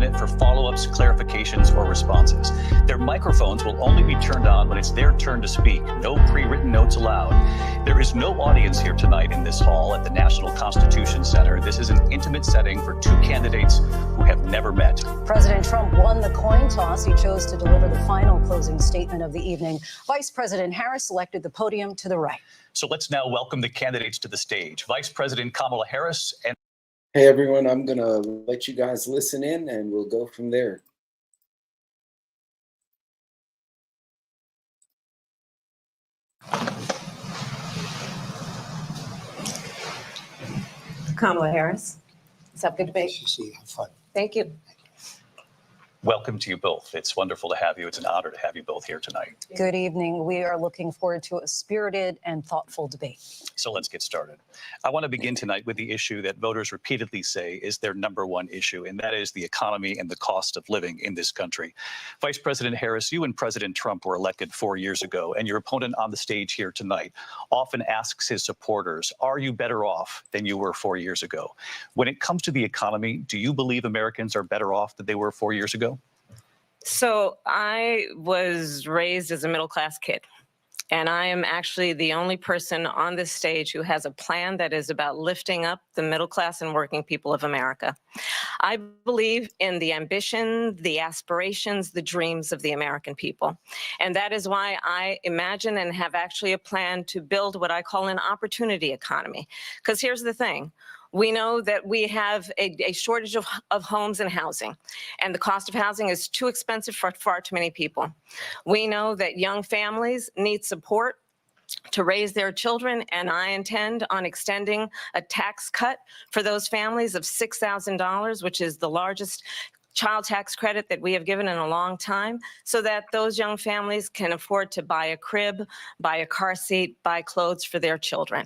minute for follow-ups, clarifications, or responses. Their microphones will only be turned on when it's their turn to speak. No pre-written notes allowed. There is no audience here tonight in this hall at the National Constitution Center. This is an intimate setting for two candidates who have never met. President Trump won the coin toss. He chose to deliver the final closing statement of the evening. Vice President Harris selected the podium to the right. So let's now welcome the candidates to the stage. Vice President Kamala Harris and... Hey, everyone, I'm going to let you guys listen in and we'll go from there. Kamala Harris. Let's have a good debate. Have fun. Thank you. Welcome to you both. It's wonderful to have you. It's an honor to have you both here tonight. Good evening. We are looking forward to a spirited and thoughtful debate. So let's get started. I want to begin tonight with the issue that voters repeatedly say is their number one issue, and that is the economy and the cost of living in this country. Vice President Harris, you and President Trump were elected 4 years ago, and your opponent on the stage here tonight often asks his supporters, are you better off than you were 4 years ago? When it comes to the economy, do you believe Americans are better off than they were 4 years ago? So I was raised as a middle-class kid, and I am actually the only person on this stage who has a plan that is about lifting up the middle class and working people of America. I believe in the ambition, the aspirations, the dreams of the American people. And that is why I imagine and have actually a plan to build what I call an opportunity economy. Because here's the thing. We know that we have a shortage of homes and housing, and the cost of housing is too expensive for far too many people. We know that young families need support to raise their children, and I intend on extending a tax cut for those families of $6,000, which is the largest child tax credit that we have given in a long time, so that those young families can afford to buy a crib, buy a car seat, buy clothes for their children.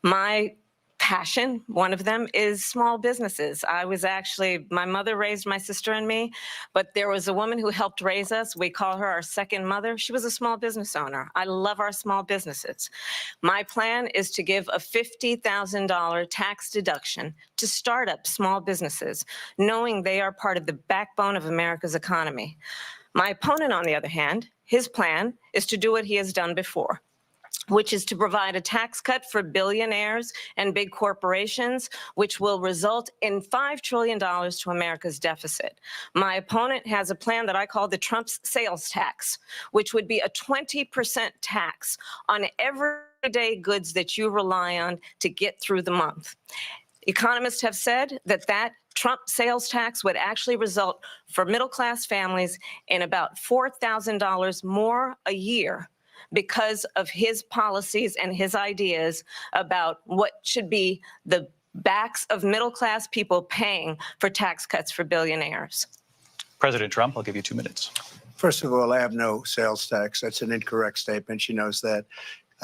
My passion, one of them, is small businesses. My mother raised my sister and me, but there was a woman who helped raise us. We call her our second mother. She was a small business owner. I love our small businesses. My plan is to give a $50,000 tax deduction to startup small businesses, knowing they are part of the backbone of America's economy. My opponent, on the other hand, his plan is to do what he has done before, which is to provide a tax cut for billionaires and big corporations, which will result in $5 trillion to America's deficit. My opponent has a plan that I call the Trump's sales tax, which would be a 20% tax on everyday goods that you rely on to get through the month. Economists have said that Trump sales tax would actually result for middle-class families in about $4,000 more a year, because of his policies and his ideas about what should be the backs of middle-class people paying for tax cuts for billionaires. President Trump, I'll give you 2 minutes. First of all, I have no sales tax. That's an incorrect statement. She knows that.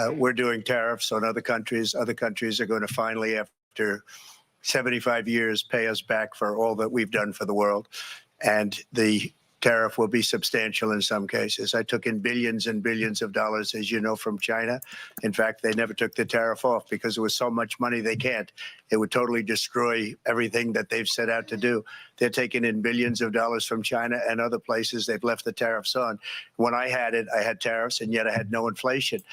We're doing tariffs on other countries. Other countries are going to finally, after 75 years, pay us back for all that we've done for the world. And the tariff will be substantial in some cases. I took in billions and billions of dollars, as you know, from China. In fact, they never took the tariff off because there was so much money they can't. It would totally destroy everything that they've set out to do. They're taking in billions of dollars from China and other places. They've left the tariffs on. When I had it, I had tariffs, and yet I had no inflation.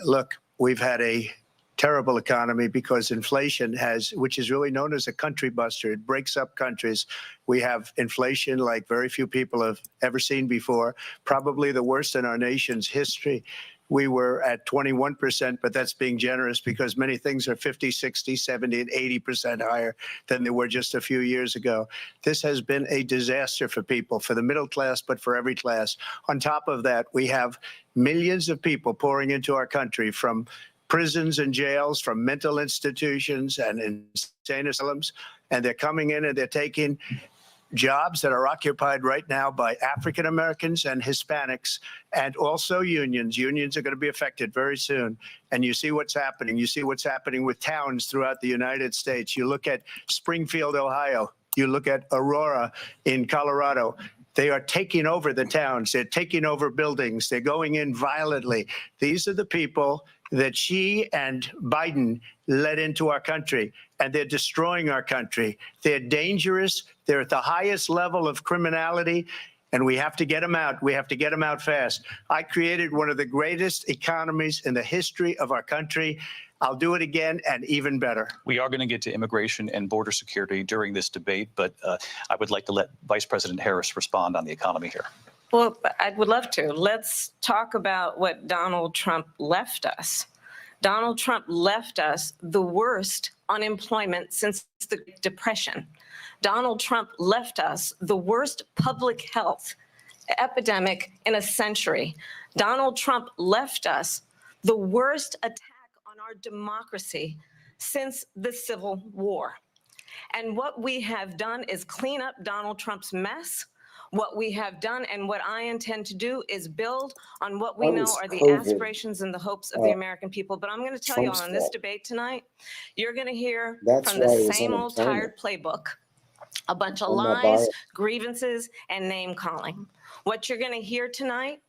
Look, we've had a terrible economy because inflation which is really known as a country buster. It breaks up countries. We have inflation like very few people have ever seen before, probably the worst in our nation's history. We were at 21%, but that's being generous because many things are 50, 60, 70, and 80% higher than they were just a few years ago. This has been a disaster for people, for the middle class, but for every class. On top of that, we have millions of people pouring into our country from prisons and jails, from mental institutions and insane asylums, and they're coming in and they're taking jobs that are occupied right now by African Americans and Hispanics, and also unions. Unions are going to be affected very soon. And you see what's happening. You see what's happening with towns throughout the United States. You look at Springfield, Ohio. You look at Aurora in Colorado. They are taking over the towns. They're taking over buildings. They're going in violently. These are the people that she and Biden led into our country, and they're destroying our country. They're dangerous. They're at the highest level of criminality, and we have to get them out. We have to get them out fast. I created one of the greatest economies in the history of our country. I'll do it again and even better. We are going to get to immigration and border security during this debate, but I would like to let Vice President Harris respond on the economy here. Well, I would love to. Let's talk about what Donald Trump left us. Donald Trump left us the worst unemployment since the Depression. Donald Trump left us the worst public health epidemic in a century. Donald Trump left us the worst attack on our democracy since the Civil War. And what we have done is clean up Donald Trump's mess. What we have done and what I intend to do is build on what we know are the aspirations and the hopes of the American people. But I'm going to tell you on this debate tonight, you're going to hear from the same old tired playbook, a bunch of lies, grievances, and name calling. What you're going to hear tonight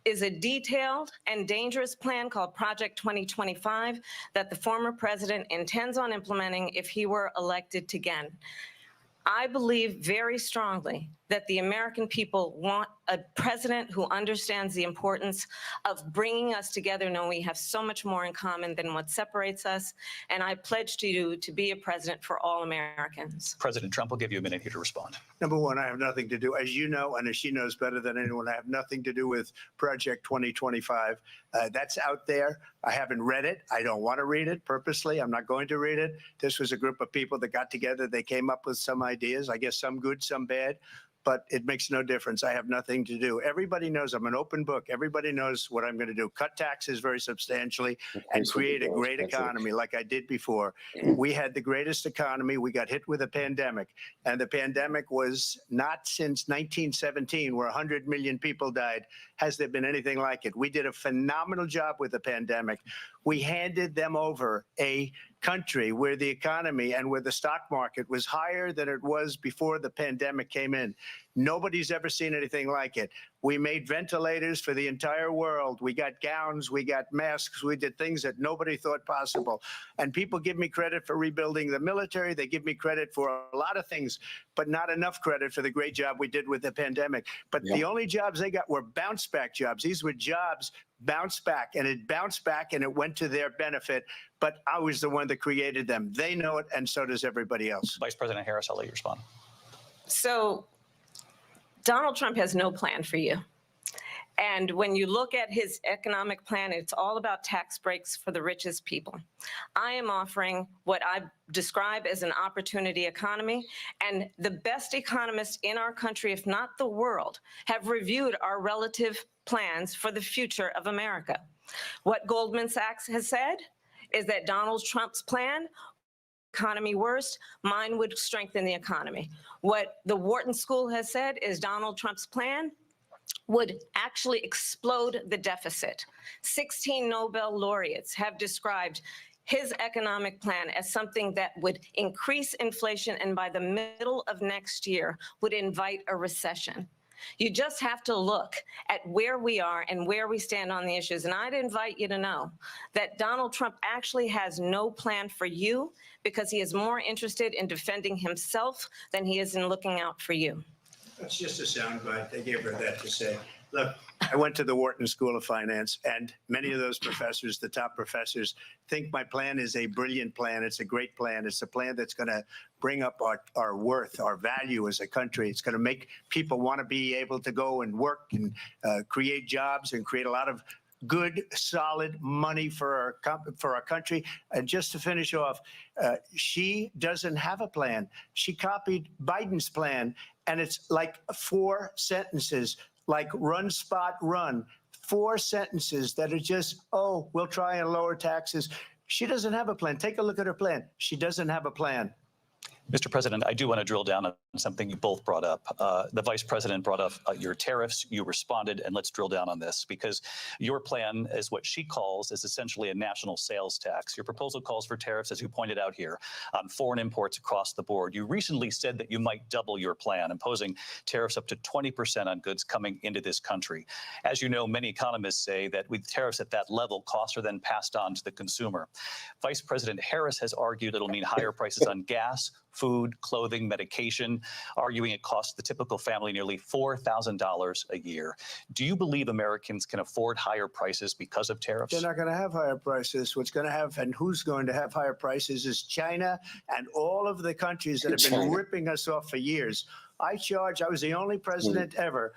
is a detailed and dangerous plan called Project 2025 that the former president intends on implementing if he were elected again. I believe very strongly that the American people want a president who understands the importance of bringing us together, knowing we have so much more in common than what separates us. And I pledge to you to be a president for all Americans. President Trump will give you a minute here to respond. Number one, I have nothing to do, as you know, and as she knows better than anyone, I have nothing to do with Project 2025. That's out there. I haven't read it. I don't want to read it purposely. I'm not going to read it. This was a group of people that got together. They came up with some ideas, I guess some good, some bad. But it makes no difference. I have nothing to do. Everybody knows I'm an open book. Everybody knows what I'm going to do. Cut taxes very substantially and create a great economy like I did before. We had the greatest economy. We got hit with a pandemic. And the pandemic was not since 1917, where 100 million people died, has there been anything like it. We did a phenomenal job with the pandemic. We handed them over a country where the economy and where the stock market was higher than it was before the pandemic came in. Nobody's ever seen anything like it. We made ventilators for the entire world. We got gowns, we got masks, we did things that nobody thought possible. And people give me credit for rebuilding the military. They give me credit for a lot of things, but not enough credit for the great job we did with the pandemic. But the only jobs they got were bounce back jobs. These were jobs bounced back, and it bounced back and it went to their benefit. But I was the one that created them. They know it, and so does everybody else. Vice President Harris, I'll let you respond. So Donald Trump has no plan for you. And when you look at his economic plan, it's all about tax breaks for the richest people. I am offering what I describe as an opportunity economy. And the best economists in our country, if not the world, have reviewed our relative plans for the future of America. What Goldman Sachs has said is that Donald Trump's plan, economy worst, mine would strengthen the economy. What the Wharton School has said is Donald Trump's plan would actually explode the deficit. 16 Nobel laureates have described his economic plan as something that would increase inflation and by the middle of next year would invite a recession. You just have to look at where we are and where we stand on the issues. And I'd invite you to know that Donald Trump actually has no plan for you because he is more interested in defending himself than he is in looking out for you. That's just a soundbite. They gave her that to say. Look, I went to the Wharton School of Finance, and many of those professors, the top professors, think my plan is a brilliant plan. It's a great plan. It's a plan that's going to bring up our worth, our value as a country. It's going to make people want to be able to go and work and create jobs and create a lot of good, solid money for our country. And just to finish off, she doesn't have a plan. She copied Biden's plan, and it's like 4 sentences, like run, spot, run. 4 sentences that are just, oh, we'll try and lower taxes. She doesn't have a plan. Take a look at her plan. She doesn't have a plan. Mr. President, I do want to drill down on something you both brought up. The Vice President brought up your tariffs. You responded, and let's drill down on this because your plan is what she calls is essentially a national sales tax. Your proposal calls for tariffs, as you pointed out here, on foreign imports across the board. You recently said that you might double your plan, imposing tariffs up to 20% on goods coming into this country. As you know, many economists say that with tariffs at that level, costs are then passed on to the consumer. Vice President Harris has argued it'll mean higher prices on gas, food, clothing, medication, arguing it costs the typical family nearly $4,000 a year. Do you believe Americans can afford higher prices because of tariffs? They're not going to have higher prices. What's going to have and who's going to have higher prices is China and all of the countries that have been ripping us off for years. I was the only president ever.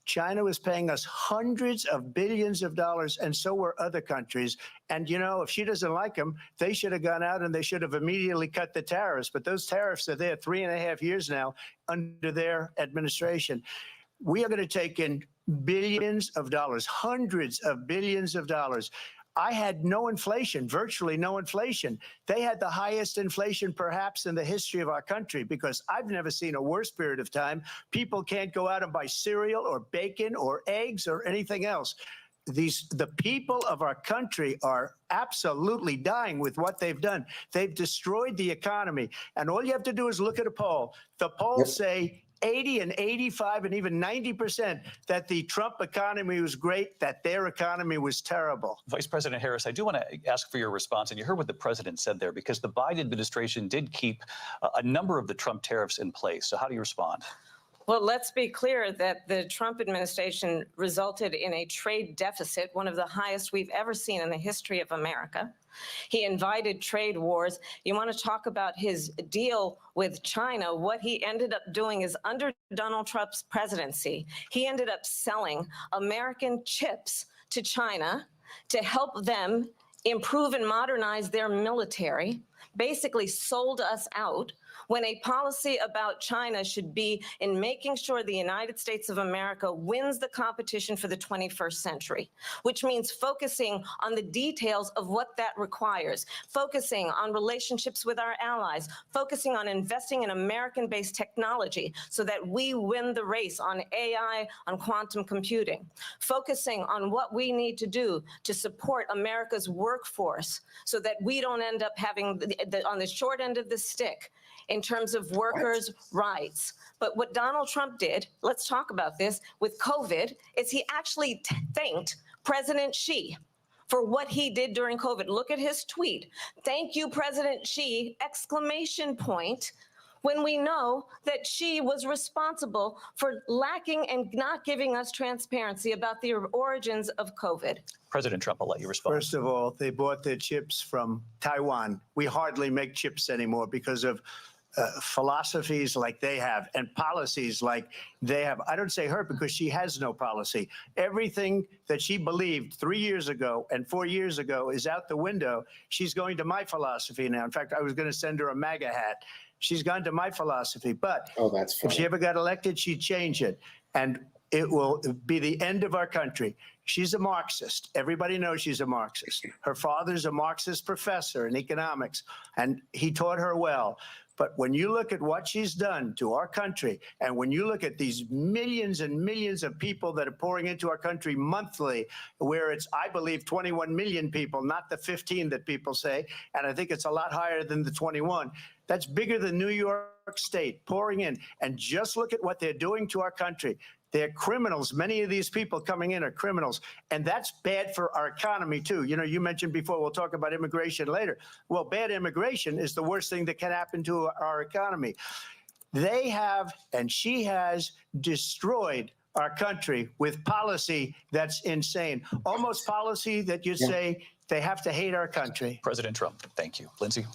China was paying us hundreds of billions of dollars, and so were other countries. And, you know, if she doesn't like them, they should have gone out and they should have immediately cut the tariffs. But those tariffs are there 3.5 years now under their administration. We are going to take in billions of dollars, hundreds of billions of dollars. I had no inflation, virtually no inflation. They had the highest inflation perhaps in the history of our country because I've never seen a worse period of time. People can't go out and buy cereal or bacon or eggs or anything else. The people of our country are absolutely dying with what they've done. They've destroyed the economy. And all you have to do is look at a poll. The polls say 80 and 85 and even 90% that the Trump economy was great, that their economy was terrible. Vice President Harris, I do want to ask for your response. And you heard what the president said there, because the Biden administration did keep a number of the Trump tariffs in place. So how do you respond? Well, let's be clear that the Trump administration resulted in a trade deficit, one of the highest we've ever seen in the history of America. He invited trade wars. You want to talk about his deal with China? What he ended up doing is under Donald Trump's presidency, he ended up selling American chips to China to help them improve and modernize their military, basically sold us out, when a policy about China should be in making sure the United States of America wins the competition for the 21st century, which means focusing on the details of what that requires, focusing on relationships with our allies, focusing on investing in American-based technology so that we win the race on AI, on quantum computing, focusing on what we need to do to support America's workforce so that we don't end up having on the short end of the stick in terms of workers' rights. But what Donald Trump did, let's talk about this, with COVID, is he actually thanked President Xi for what he did during COVID. Look at his tweet. Thank you, President Xi, exclamation point, when we know that Xi was responsible for lacking and not giving us transparency about the origins of COVID. President Trump, I'll let you respond. First of all, they bought their chips from Taiwan. We hardly make chips anymore because of philosophies like they have and policies like they have. I don't say her because she has no policy. Everything that she believed 3 years ago and 4 years ago is out the window. She's going to my philosophy now. In fact, I was going to send her a MAGA hat. She's gone to my philosophy. But if she ever got elected, she'd change it. And it will be the end of our country. She's a Marxist. Everybody knows she's a Marxist. Her father's a Marxist professor in economics, and he taught her well. But when you look at what she's done to our country, and when you look at these millions and millions of people that are pouring into our country monthly, where it's, I believe, 21 million people, not the 15 that people say, and I think it's a lot higher than the 21. That's bigger than New York State pouring in. And just look at what they're doing to our country. They're criminals. Many of these people coming in are criminals. And that's bad for our economy, too. You know, you mentioned before, we'll talk about immigration later. Well, bad immigration is the worst thing that can happen to our economy. They have, and she has, destroyed our country with policy that's insane. Almost policy that you say they have to hate our country. President Trump, thank you. Lindsay?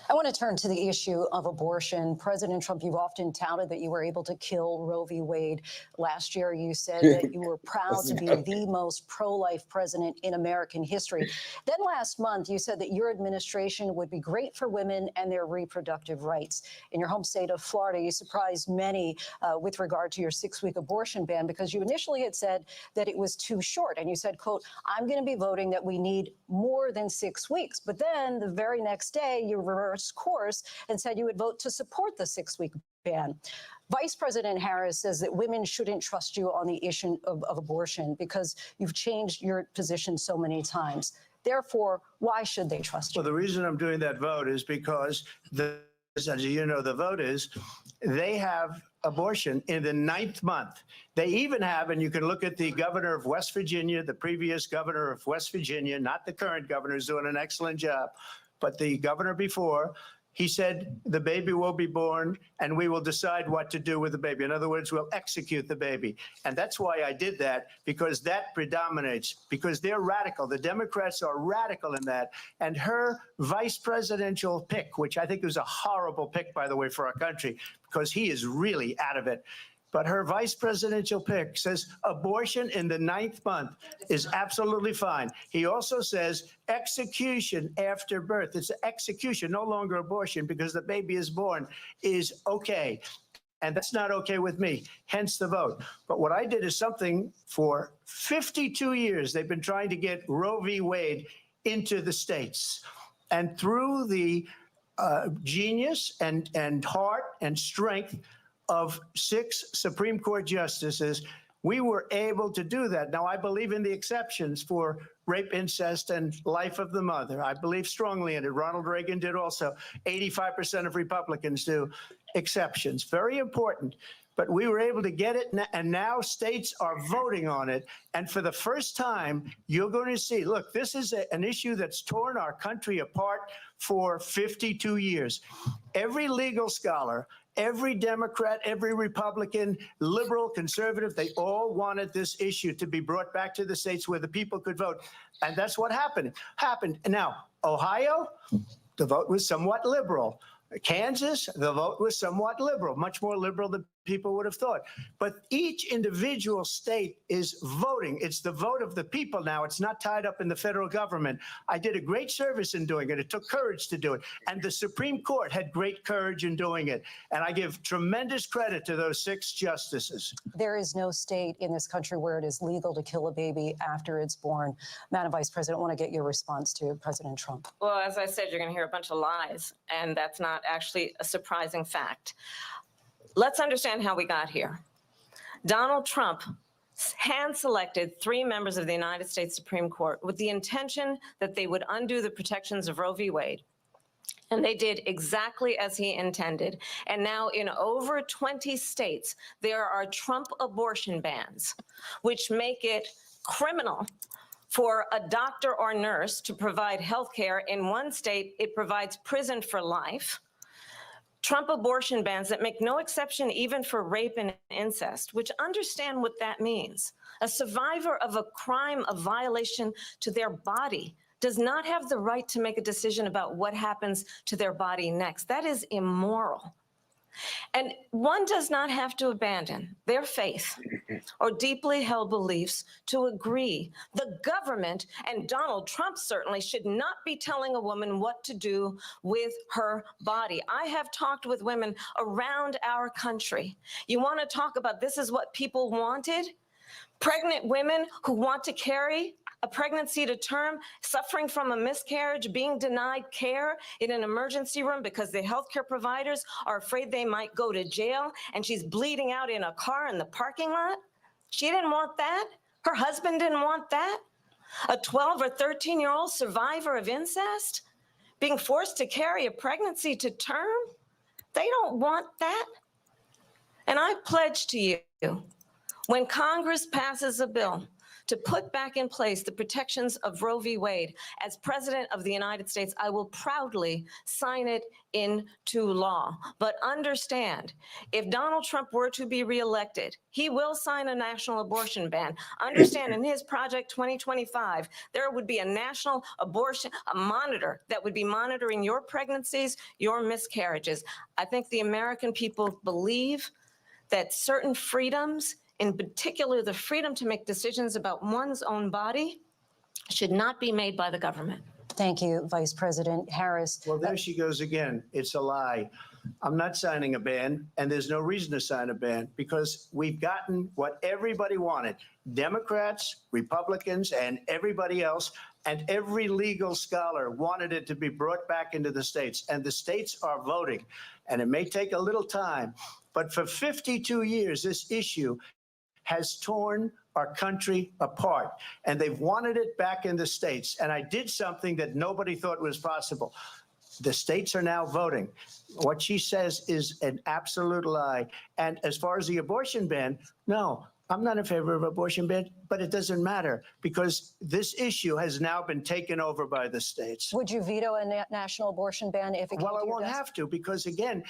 I want to turn to the issue of abortion. President Trump, you've often touted that you were able to kill Roe v. Wade. Last year, you said that you were proud to be the most pro-life president in American history. Then last month, you said that your administration would be great for women and their reproductive rights. In your home state of Florida, you surprised many with regard to your 6-week abortion ban because you initially had said that it was too short. And you said, quote, I'm going to be voting that we need more than 6 weeks. But then the very next day, you reversed reversed course and said you would vote to support the 6-week ban. Vice President Harris says that women shouldn't trust you on the issue of abortion because you've changed your position so many times. Therefore, why should they trust you? Well, the reason I'm doing that vote is because, as you know, the vote is they have abortion in the 9th month. They even have, and you can look at the governor of West Virginia, the previous governor of West Virginia, not the current governor, who's doing an excellent job, but the governor before. He said the baby will be born and we will decide what to do with the baby. In other words, we'll execute the baby. And that's why I did that, because that predominates, because they're radical. The Democrats are radical in that. And her vice presidential pick, which I think was a horrible pick, by the way, for our country, because he is really out of it. But her vice presidential pick says abortion in the 9th month is absolutely fine. He also says execution after birth. It's execution, no longer abortion, because the baby is born, is okay. And that's not okay with me, hence the vote. But what I did is something for 52 years. They've been trying to get Roe v. Wade into the states. And through the genius and heart and strength of 6 Supreme Court justices, we were able to do that. Now, I believe in the exceptions for rape, incest, and life of the mother. I believe strongly in it. Ronald Reagan did also. 85% of Republicans do. Exceptions. Very important. But we were able to get it, and now states are voting on it. And for the first time, you're going to see, look, this is an issue that's torn our country apart for 52 years. Every legal scholar, every Democrat, every Republican, liberal, conservative, they all wanted this issue to be brought back to the states where the people could vote. And that's what happened. Now, Ohio, the vote was somewhat liberal. Kansas, the vote was somewhat liberal, much more liberal than people would have thought. But each individual state is voting. It's the vote of the people now. It's not tied up in the federal government. I did a great service in doing it. It took courage to do it. And the Supreme Court had great courage in doing it. And I give tremendous credit to those 6 justices. There is no state in this country where it is legal to kill a baby after it's born. Madam Vice President, I want to get your response to President Trump. Well, as I said, you're going to hear a bunch of lies, and that's not actually a surprising fact. Let's understand how we got here. Donald Trump hand-selected 3 members of the United States Supreme Court with the intention that they would undo the protections of Roe v. Wade. And they did exactly as he intended. And now in over 20 states, there are Trump abortion bans, which make it criminal for a doctor or nurse to provide health care. In one state, it provides prison for life. Trump abortion bans that make no exception even for rape and incest, which understand what that means. A survivor of a crime, a violation to their body, does not have the right to make a decision about what happens to their body next. That is immoral. And one does not have to abandon their faith or deeply held beliefs to agree. The government, and Donald Trump certainly, should not be telling a woman what to do with her body. I have talked with women around our country. You want to talk about this is what people wanted? Pregnant women who want to carry a pregnancy to term, suffering from a miscarriage, being denied care in an emergency room because the healthcare providers are afraid they might go to jail, and she's bleeding out in a car in the parking lot. She didn't want that. Her husband didn't want that. A 12 or 13-year-old survivor of incest being forced to carry a pregnancy to term. They don't want that. And I pledge to you, when Congress passes a bill to put back in place the protections of Roe v. Wade, as President of the United States, I will proudly sign it into law. But understand, if Donald Trump were to be reelected, he will sign a national abortion ban. Understand, in his Project 2025, there would be a national abortion, a monitor that would be monitoring your pregnancies, your miscarriages. I think the American people believe that certain freedoms, in particular, the freedom to make decisions about one's own body, should not be made by the government. Thank you, Vice President Harris. Well, there she goes again. It's a lie. I'm not signing a ban, and there's no reason to sign a ban because we've gotten what everybody wanted. Democrats, Republicans, and everybody else, and every legal scholar wanted it to be brought back into the states, and the states are voting. And it may take a little time, but for 52 years, this issue has torn our country apart, and they've wanted it back in the states. And I did something that nobody thought was possible. The states are now voting. What she says is an absolute lie. And as far as the abortion ban, no, I'm not in favor of abortion ban, but it doesn't matter because this issue has now been taken over by the states. Would you veto a national abortion ban if it came Well, I to your won't desk? have to because, again,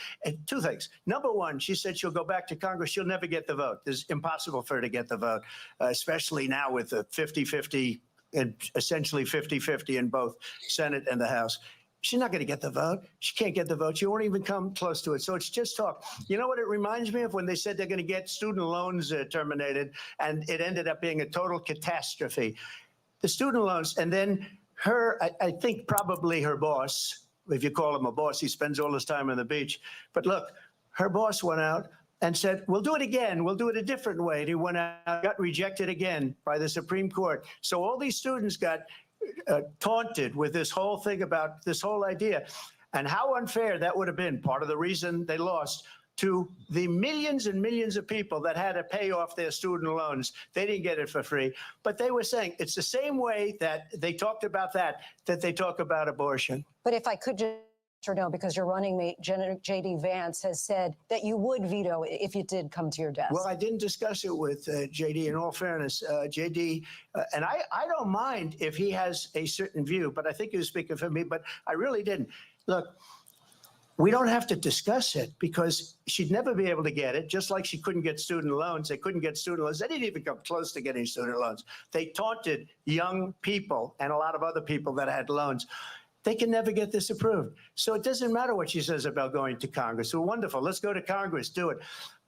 two things. Number one, she said she'll go back to Congress. She'll never get the vote. It's impossible for her to get the vote, especially now with the 50-50 and essentially 50-50 in both Senate and the House. She's not going to get the vote. She can't get the vote. She won't even come close to it. So it's just talk. You know what it reminds me of when they said they're going to get student loans terminated, and it ended up being a total catastrophe. The student loans, and then her, I think probably her boss, if you call him a boss, he spends all his time on the beach. But look, her boss went out and said, we'll do it again. We'll do it a different way. And he went out, got rejected again by the Supreme Court. So all these students got taunted with this whole thing about this whole idea and how unfair that would have been. Part of the reason they lost to the millions and millions of people that had to pay off their student loans. They didn't get it for free, but they were saying it's the same way that they talked about that they talk about abortion. But if I could just or no, because your running mate, J.D. Vance, has said that you would veto it if it did come to your desk. Well, I didn't discuss it with J.D. In all fairness, J.D. And I don't mind if he has a certain view, but I think he was speaking for me, but I really didn't. Look, we don't have to discuss it because she'd never be able to get it, just like she couldn't get student loans. They couldn't get student loans. They didn't even come close to getting student loans. They taunted young people and a lot of other people that had loans. They can never get this approved. So it doesn't matter what she says about going to Congress. So wonderful. Let's go to Congress, do it.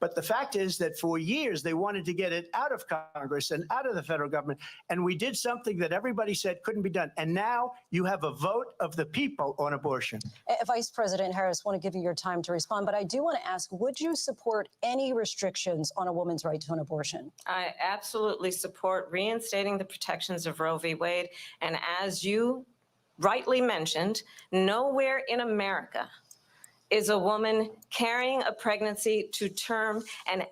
But the fact is that for years, they wanted to get it out of Congress and out of the federal government. And we did something that everybody said couldn't be done. And now you have a vote of the people on abortion. Vice President Harris, I want to give you your time to respond, but I do want to ask, would you support any restrictions on a woman's right to an abortion? I absolutely support reinstating the protections of Roe v. Wade. And as you rightly mentioned, nowhere in America is a woman carrying a pregnancy to term and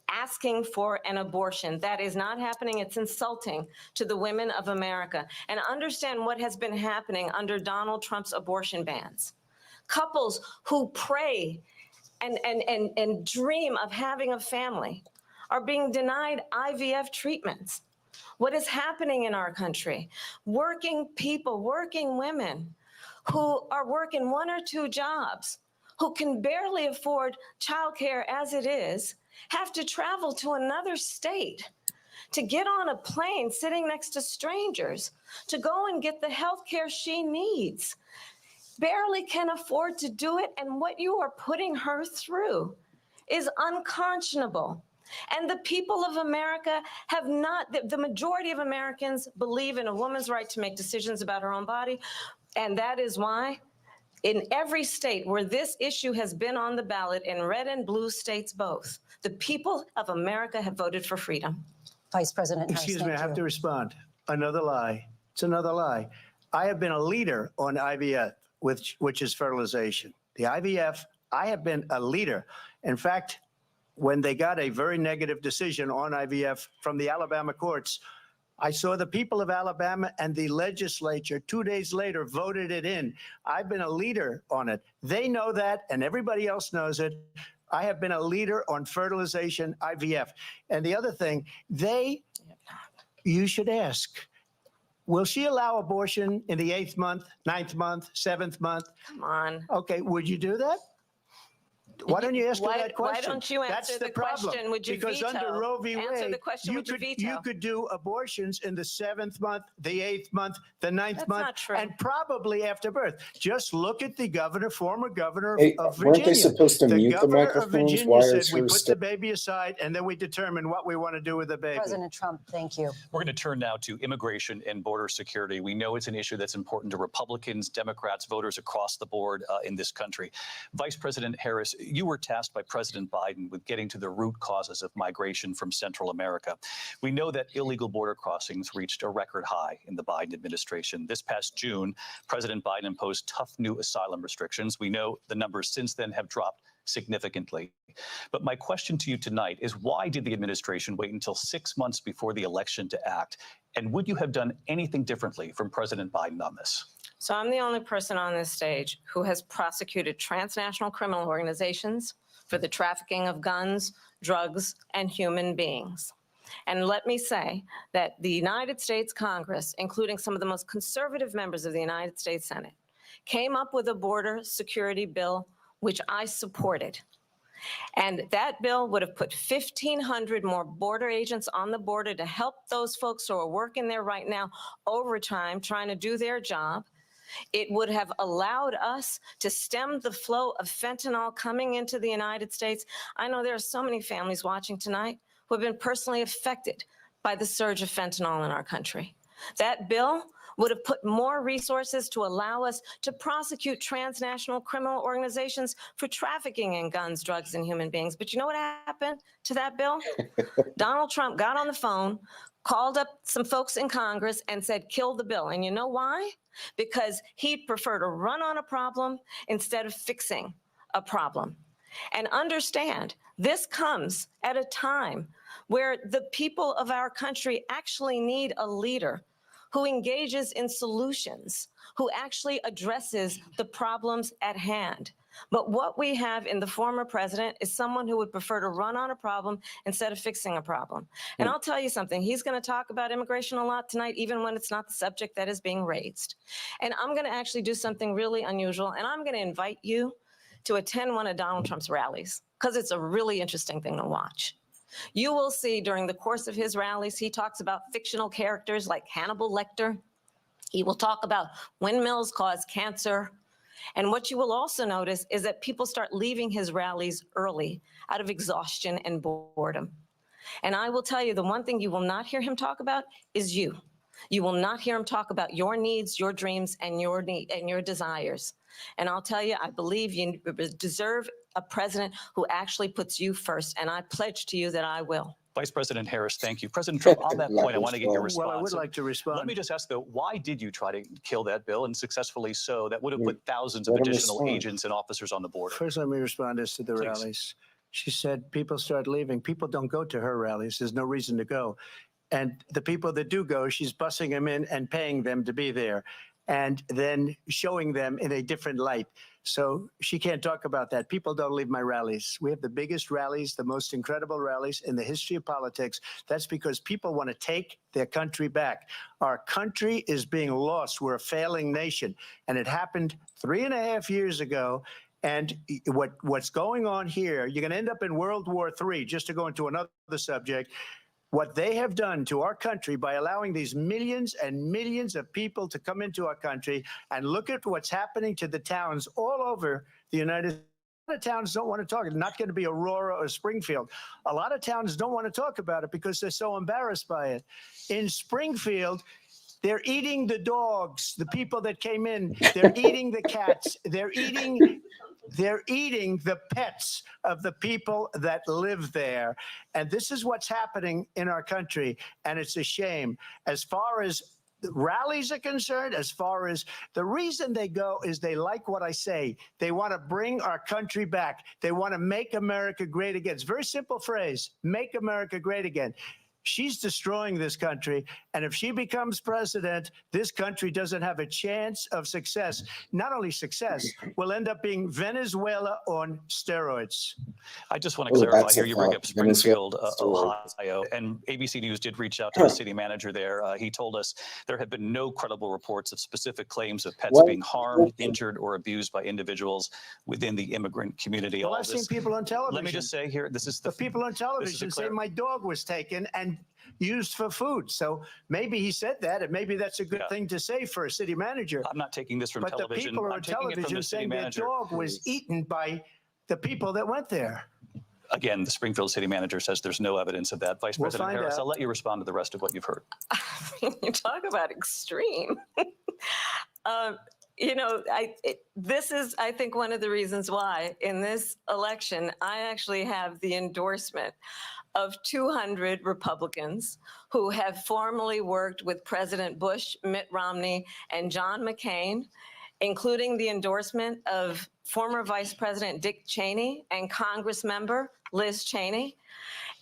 asking for an abortion. That is not happening. It's insulting to the women of America. And understand what has been happening under Donald Trump's abortion bans. Couples who pray and dream of having a family are being denied IVF treatments. What is happening in our country? Working people, working women who are working 1 or 2 jobs, who can barely afford childcare as it is, have to travel to another state to get on a plane sitting next to strangers to go and get the health care she needs. Barely can afford to do it, and what you are putting her through is unconscionable. And the people of America have not, the majority of Americans believe in a woman's right to make decisions about her own body. And that is why in every state where this issue has been on the ballot, in red and blue states both, the people of America have voted for freedom. Vice President Harris, Excuse me, I have you. to respond. Another lie. It's another lie. I have been a leader on IVF, which is fertilization. The IVF, I have been a leader. In fact, when they got a very negative decision on IVF from the Alabama courts, I saw the people of Alabama and the legislature 2 days later voted it in. I've been a leader on it. They know that, and everybody else knows it. I have been a leader on fertilization, IVF. And the other thing, you should ask, will she allow abortion in the 8th month, 9th month, 7th month? Come on. Okay, would you do that? Why don't you ask her Why- that why question? don't you That's answer the the problem. question, would you Because veto? under Roe v. Answer Wade, the question, would you veto? could do abortions in the 7th month, the 8th month, the 9th That's month, not true. and probably after birth. Just look at the former governor Hey, of weren't they Virginia. supposed to mute the governor of microphones? Virginia Why said is we her put still? the baby aside and then we determine what we want to do with the baby. President Trump, thank you. We're going to turn now to immigration and border security. We know it's an issue that's important to Republicans, Democrats, voters across the board in this country. Vice President Harris, you were tasked by President Biden with getting to the root causes of migration from Central America. We know that illegal border crossings reached a record high in the Biden administration. This past June, President Biden imposed tough new asylum restrictions. We know the numbers since then have dropped significantly. But my question to you tonight is, why did the administration wait until 6 months before the election to act? And would you have done anything differently from President Biden on this? So I'm the only person on this stage who has prosecuted transnational criminal organizations for the trafficking of guns, drugs, and human beings. And let me say that the United States Congress, including some of the most conservative members of the United States Senate, came up with a border security bill, which I supported. And that bill would have put 1,500 more border agents on the border to help those folks who are working there right now overtime, trying to do their job. It would have allowed us to stem the flow of fentanyl coming into the United States. I know there are so many families watching tonight who have been personally affected by the surge of fentanyl in our country. That bill would have put more resources to allow us to prosecute transnational criminal organizations for trafficking in guns, drugs, and human beings. But you know what happened to that bill? Donald Trump got on the phone, called up some folks in Congress and said, kill the bill. And you know why? Because he'd prefer to run on a problem instead of fixing a problem. And understand, this comes at a time where the people of our country actually need a leader who engages in solutions, who actually addresses the problems at hand. But what we have in the former president is someone who would prefer to run on a problem instead of fixing a problem. And I'll tell you something, he's going to talk about immigration a lot tonight, even when it's not the subject that is being raised. And I'm going to actually do something really unusual, and I'm going to invite you to attend one of Donald Trump's rallies, because it's a really interesting thing to watch. You will see during the course of his rallies, he talks about fictional characters like Hannibal Lecter. He will talk about windmills cause cancer. And what you will also notice is that people start leaving his rallies early out of exhaustion and boredom. And I will tell you, the one thing you will not hear him talk about is you. You will not hear him talk about your needs, your dreams, and your desires. And I'll tell you, I believe you deserve a president who actually puts you first, and I pledge to you that I will. Vice President Harris, thank you. President Trump, on that point, I want to get your response. Well, I would like to respond. Let me just ask, though, why did you try to kill that bill, and successfully so? That would have put thousands of Let him additional respond. agents and officers on the border. First, let me respond as to the Please. rallies. She said people start leaving. People don't go to her rallies. There's no reason to go. And the people that do go, she's bussing them in and paying them to be there, and then showing them in a different light. So she can't talk about that. People don't leave my rallies. We have the biggest rallies, the most incredible rallies in the history of politics. That's because people want to take their country back. Our country is being lost. We're a failing nation. And it happened 3.5 years ago. And what's going on here, you're going to end up in World War III, just to go into another subject. What they have done to our country by allowing these millions and millions of people to come into our country, and look at what's happening to the towns all over the United States. A lot of towns don't want to talk. It's not going to be Aurora or Springfield. A lot of towns don't want to talk about it because they're so embarrassed by it. In Springfield, they're eating the dogs, the people that came in. They're eating the cats. They're eating the pets of the people that live there. And this is what's happening in our country. And it's a shame. As far as rallies are concerned, as far as the reason they go is they like what I say. They want to bring our country back. They want to make America great again. It's a very simple phrase, make America great again. She's destroying this country. And if she becomes president, this country doesn't have a chance of success. Not only success, we'll end up being Venezuela on steroids. I just want to clarify that's here. a You bring thought. up Springfield, Venezuela Ohio, and ABC News did reach out to the city manager there. He told us there have been no credible reports of specific claims of pets Well, being harmed, injured, or abused by individuals within the immigrant community. Well, All I've seen this, people on television. let me just say here, this is The people on television say my dog was taken and used for food. So maybe he said that, and maybe that's a good thing to say for a city manager. I'm not taking this from But television. the people I'm on taking it from television the city saying their manager. dog was eaten by the people that went there. Again, the Springfield city manager says there's no evidence of that. Vice We'll President find Harris, out. I'll let you respond to the rest of what you've heard. You talk about extreme. You know, this is, I think, one of the reasons why in this election, I actually have the endorsement of 200 Republicans who have formerly worked with President Bush, Mitt Romney, and John McCain, including the endorsement of former Vice President Dick Cheney and Congress member Liz Cheney.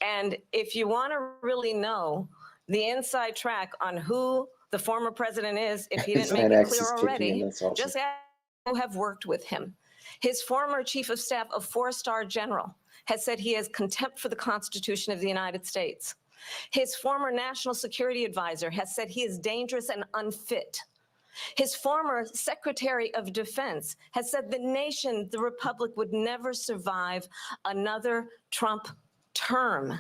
And if you want to really know the inside track on who the former president is, if he didn't make it clear already, just ask who have worked with him. His former chief of staff, a four-star general, has said he has contempt for the Constitution of the United States. His former national security advisor has said he is dangerous and unfit. His former Secretary of Defense has said the nation, the Republic, would never survive another Trump term.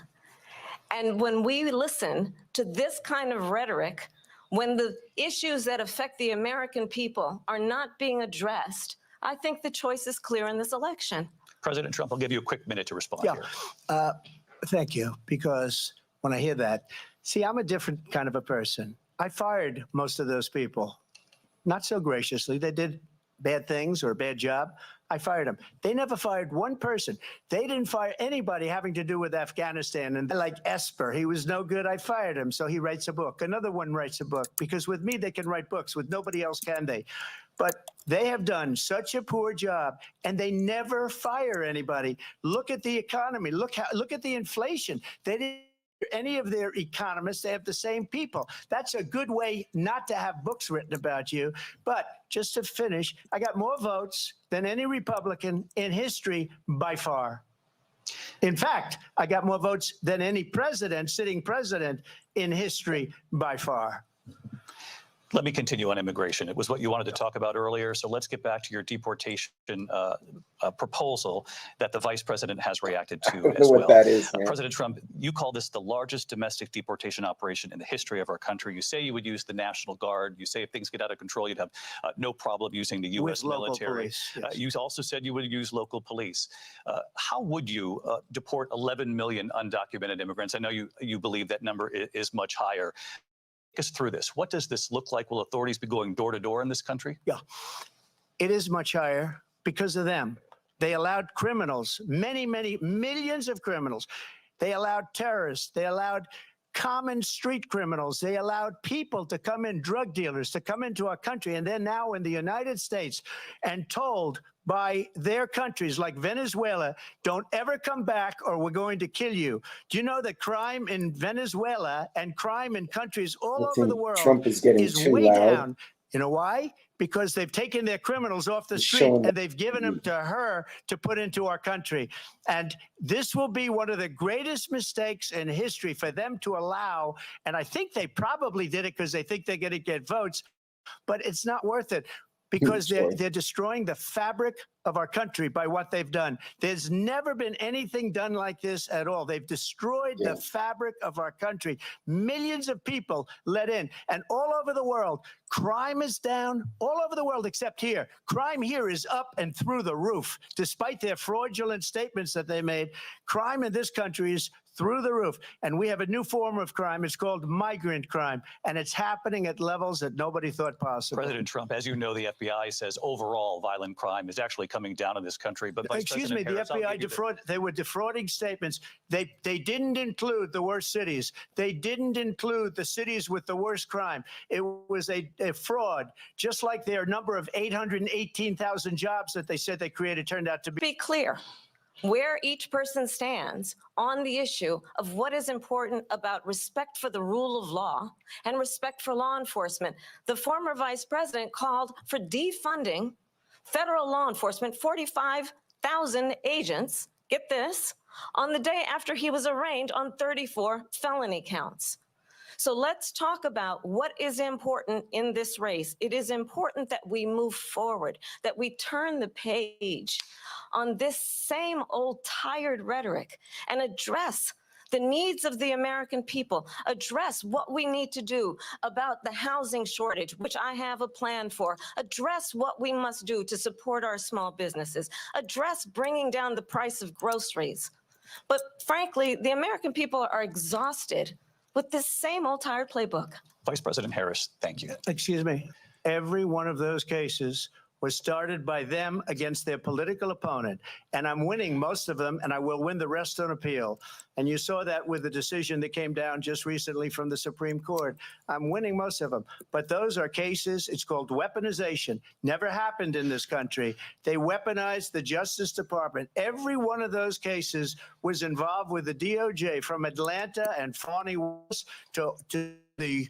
And when we listen to this kind of rhetoric, when the issues that affect the American people are not being addressed, I think the choice is clear in this election. President Trump, I'll give you a quick minute to respond here. Thank you, because when I hear that, see, I'm a different kind of a person. I fired most of those people, not so graciously. They did bad things or a bad job. I fired them. They never fired one person. They didn't fire anybody having to do with Afghanistan. And like Esper, he was no good. I fired him. So he writes a book. Another one writes a book, because with me, they can write books. With nobody else can they? But they have done such a poor job, and they never fire anybody. Look at the economy. Look at the inflation. They didn't any of their economists. They have the same people. That's a good way not to have books written about you. But just to finish, I got more votes than any Republican in history by far. In fact, I got more votes than any president, sitting president in history by far. Let me continue on immigration. It was what you wanted to talk about earlier. So let's get back to your deportation proposal that the vice president has reacted to as well. I don't know what that is, man. President Trump, you call this the largest domestic deportation operation in the history of our country. You say you would use the National Guard. You say if things get out of control, you'd have no problem using the U.S. military. Police, yes. You also said you would use local police. How would you deport 11 million undocumented immigrants? I know you believe that number is much higher. Take us through this. What does this look like? Will authorities be going door to door in this country? Yeah, it is much higher because of them. They allowed criminals, many millions of criminals. They allowed terrorists. They allowed common street criminals. They allowed people to come in, drug dealers, to come into our country. And they're now in the United States and told by their countries like Venezuela, don't ever come back or we're going to kill you. Do you know that crime in Venezuela and crime in countries all over the world Trump is getting too way loud. down? You know why? Because they've taken their criminals off the street and they've given them to her to put into our country. And this will be one of the greatest mistakes in history for them to allow. And I think they probably did it because they think they're going to get votes, but it's not worth it. Because they're destroying the fabric of our country by what they've done. There's never been anything done like this at all. They've destroyed the fabric of our country. Millions of people let in. And all over the world, crime is down all over the world except here. Crime here is up and through the roof. Despite their fraudulent statements that they made, crime in this country is through the roof. And we have a new form of crime. It's called migrant crime. And it's happening at levels that nobody thought possible. President Trump, as you know, the FBI says overall violent crime is actually coming down in this country. But excuse me, the FBI they were defrauding statements. They didn't include the worst cities. They didn't include the cities with the worst crime. It was a fraud, just like their number of 818,000 jobs that they said they created turned out to be. Be clear. where each person stands on the issue of what is important about respect for the rule of law and respect for law enforcement. The former vice president called for defunding federal law enforcement, 45,000 agents, get this, on the day after he was arraigned on 34 felony counts. So let's talk about what is important in this race. It is important that we move forward, that we turn the page on this same old tired rhetoric and address the needs of the American people, address what we need to do about the housing shortage, which I have a plan for, address what we must do to support our small businesses, address bringing down the price of groceries. But frankly, the American people are exhausted with this same old tired playbook. Vice President Harris, thank you. Excuse me. Every one of those cases was started by them against their political opponent. And I'm winning most of them, and I will win the rest on appeal. And you saw that with the decision that came down just recently from the Supreme Court. I'm winning most of them. But those are cases, it's called weaponization. Never happened in this country. They weaponized the Justice Department. Every one of those cases was involved with the DOJ, from Atlanta and Fani Willis to the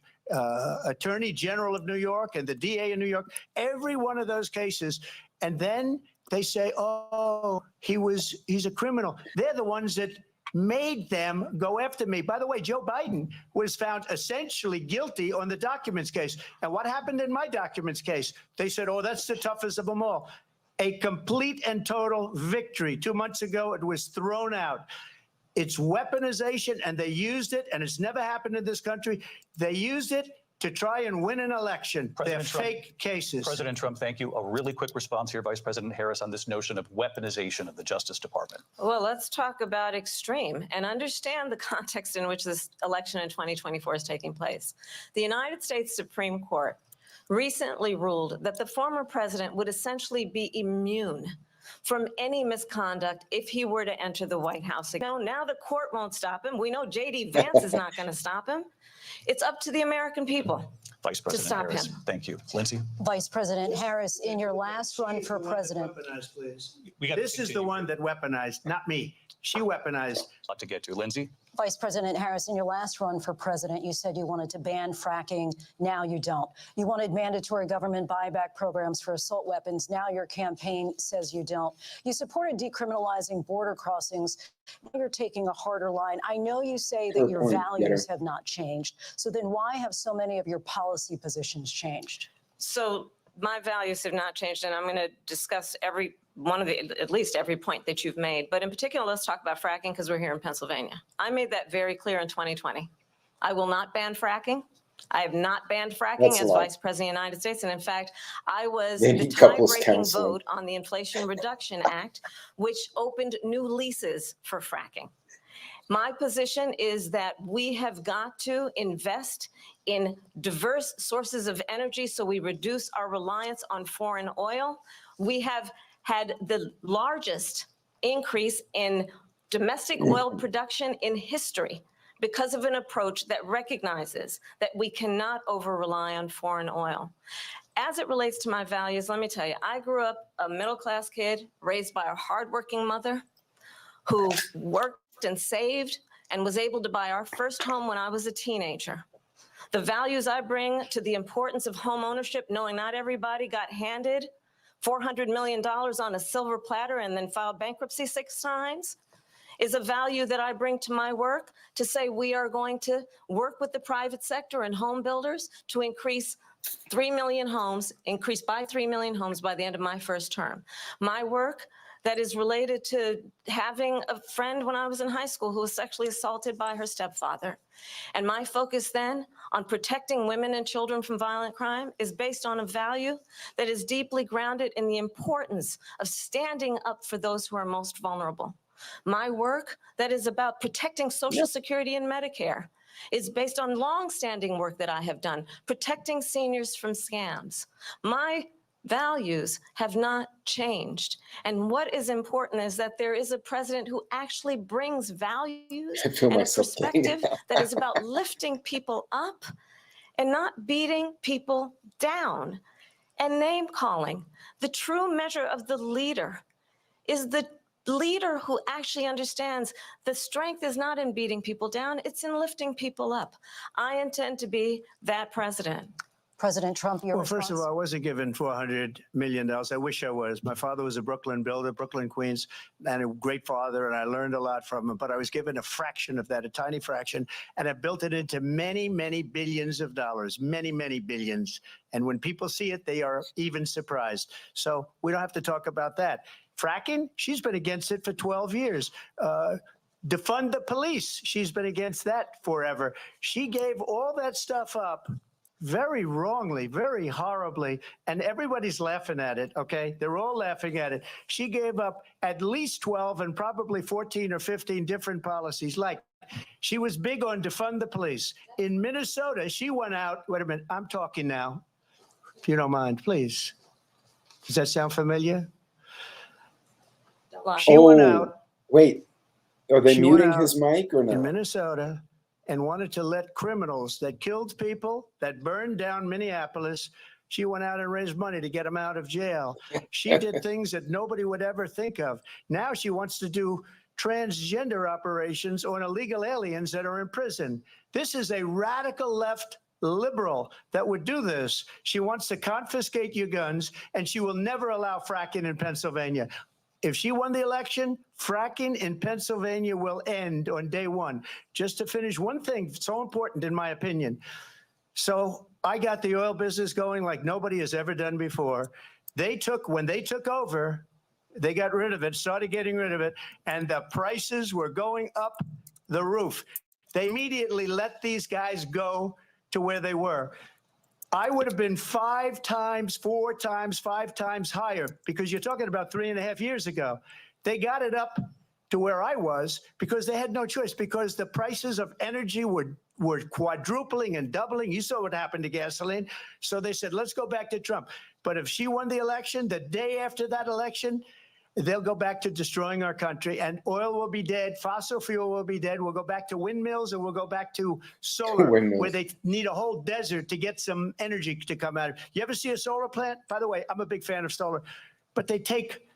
Attorney General of New York and the DA in New York, every one of those cases. And then they say, oh, he's a criminal. They're the ones that made them go after me. By the way, Joe Biden was found essentially guilty on the documents case. And what happened in my documents case? They said, oh, that's the toughest of them all. A complete and total victory. 2 months ago, it was thrown out. It's weaponization, and they used it, and it's never happened in this country. They used it to try and win an election. They're fake cases. President Trump, thank you. A really quick response here, Vice President Harris, on this notion of weaponization of the Justice Department. Well, let's talk about extreme and understand the context in which this election in 2024 is taking place. The United States Supreme Court recently ruled that the former president would essentially be immune from any misconduct if he were to enter the White House. Now the court won't stop him. We know J.D. Vance is not going to stop him. It's up to the American people. Vice President Harris, thank you. Lindsay? Vice President Harris, in your last run for president. Weaponized, please. This is the one that weaponized, not me. She weaponized. A lot to get to. Lindsay? Vice President Harris, in your last run for president, you said you wanted to ban fracking. Now you don't. You wanted mandatory government buyback programs for assault weapons. Now your campaign says you don't. You supported decriminalizing border crossings. Now you're taking a harder line. I know you say that your values have not changed. So then why have so many of your policy positions changed? So my values have not changed, and I'm going to discuss every one of at least every point that you've made. But in particular, let's talk about fracking, because we're here in Pennsylvania. I made that very clear in 2020. I will not ban fracking. I have not banned fracking as Vice President of the United States. And in fact, I was the tie-breaking vote on the Inflation Reduction Act, which opened new leases for fracking. My position is that we have got to invest in diverse sources of energy so we reduce our reliance on foreign oil. We have had the largest increase in domestic oil production in history because of an approach that recognizes that we cannot over-rely on foreign oil. As it relates to my values, let me tell you, I grew up a middle-class kid raised by a hardworking mother who worked and saved and was able to buy our first home when I was a teenager. The values I bring to the importance of home ownership, knowing not everybody got handed $400 million on a silver platter and then filed bankruptcy 6 times, is a value that I bring to my work to say we are going to work with the private sector and home builders to increase 3 million homes, increase by 3 million homes by the end of my first term. My work that is related to having a friend when I was in high school who was sexually assaulted by her stepfather. And my focus then on protecting women and children from violent crime is based on a value that is deeply grounded in the importance of standing up for those who are most vulnerable. My work that is about protecting Social Security and Medicare is based on longstanding work that I have done, protecting seniors from scams. My values have not changed. And what is important is that there is a president who actually brings values and a perspective that is about lifting people up and not beating people down and name calling. The true measure of the leader is the leader who actually understands the strength is not in beating people down, it's in lifting people up. I intend to be that president. President Trump, your Well, response? first of all, I wasn't given $400 million. I wish I was. My father was a Brooklyn builder, Brooklyn, Queens, and a great father, and I learned a lot from him. But I was given a fraction of that, a tiny fraction, and I built it into many, many billions of dollars, many, many billions. And when people see it, they are even surprised. So we don't have to talk about that. Fracking, she's been against it for 12 years. Defund the police, she's been against that forever. She gave all that stuff up very wrongly, very horribly, and everybody's laughing at it, okay? They're all laughing at it. She gave up at least 12 and probably 14 or 15 different policies. Like, she was big on defund the police. In Minnesota, she went out, wait a minute, I'm talking now, if you don't mind, please. Does that sound familiar? She went out. Wait, are they She went muting out his mic or in no? Minnesota and wanted to let criminals that killed people, that burned down Minneapolis, she went out and raised money to get them out of jail. She did things that nobody would ever think of. Now she wants to do transgender operations on illegal aliens that are in prison. This is a radical left liberal that would do this. She wants to confiscate your guns, and she will never allow fracking in Pennsylvania. If she won the election, fracking in Pennsylvania will end on day one. Just to finish, one thing so important in my opinion. So I got the oil business going like nobody has ever done before. When they took over, they got rid of it, started getting rid of it, and the prices were going up the roof. They immediately let these guys go to where they were. I would have been 5 times, 4 times, 5 times higher, because you're talking about 3.5 years ago. They got it up to where I was because they had no choice, because the prices of energy were quadrupling and doubling. You saw what happened to gasoline. So they said, let's go back to Trump. But if she won the election, the day after that election, they'll go back to destroying our country, and oil will be dead. Fossil fuel will be dead. We'll go back to windmills, and we'll go back to solar, where they need a whole desert to get some energy to come out of. You ever see a solar plant? By the way, I'm a big fan of solar, but they take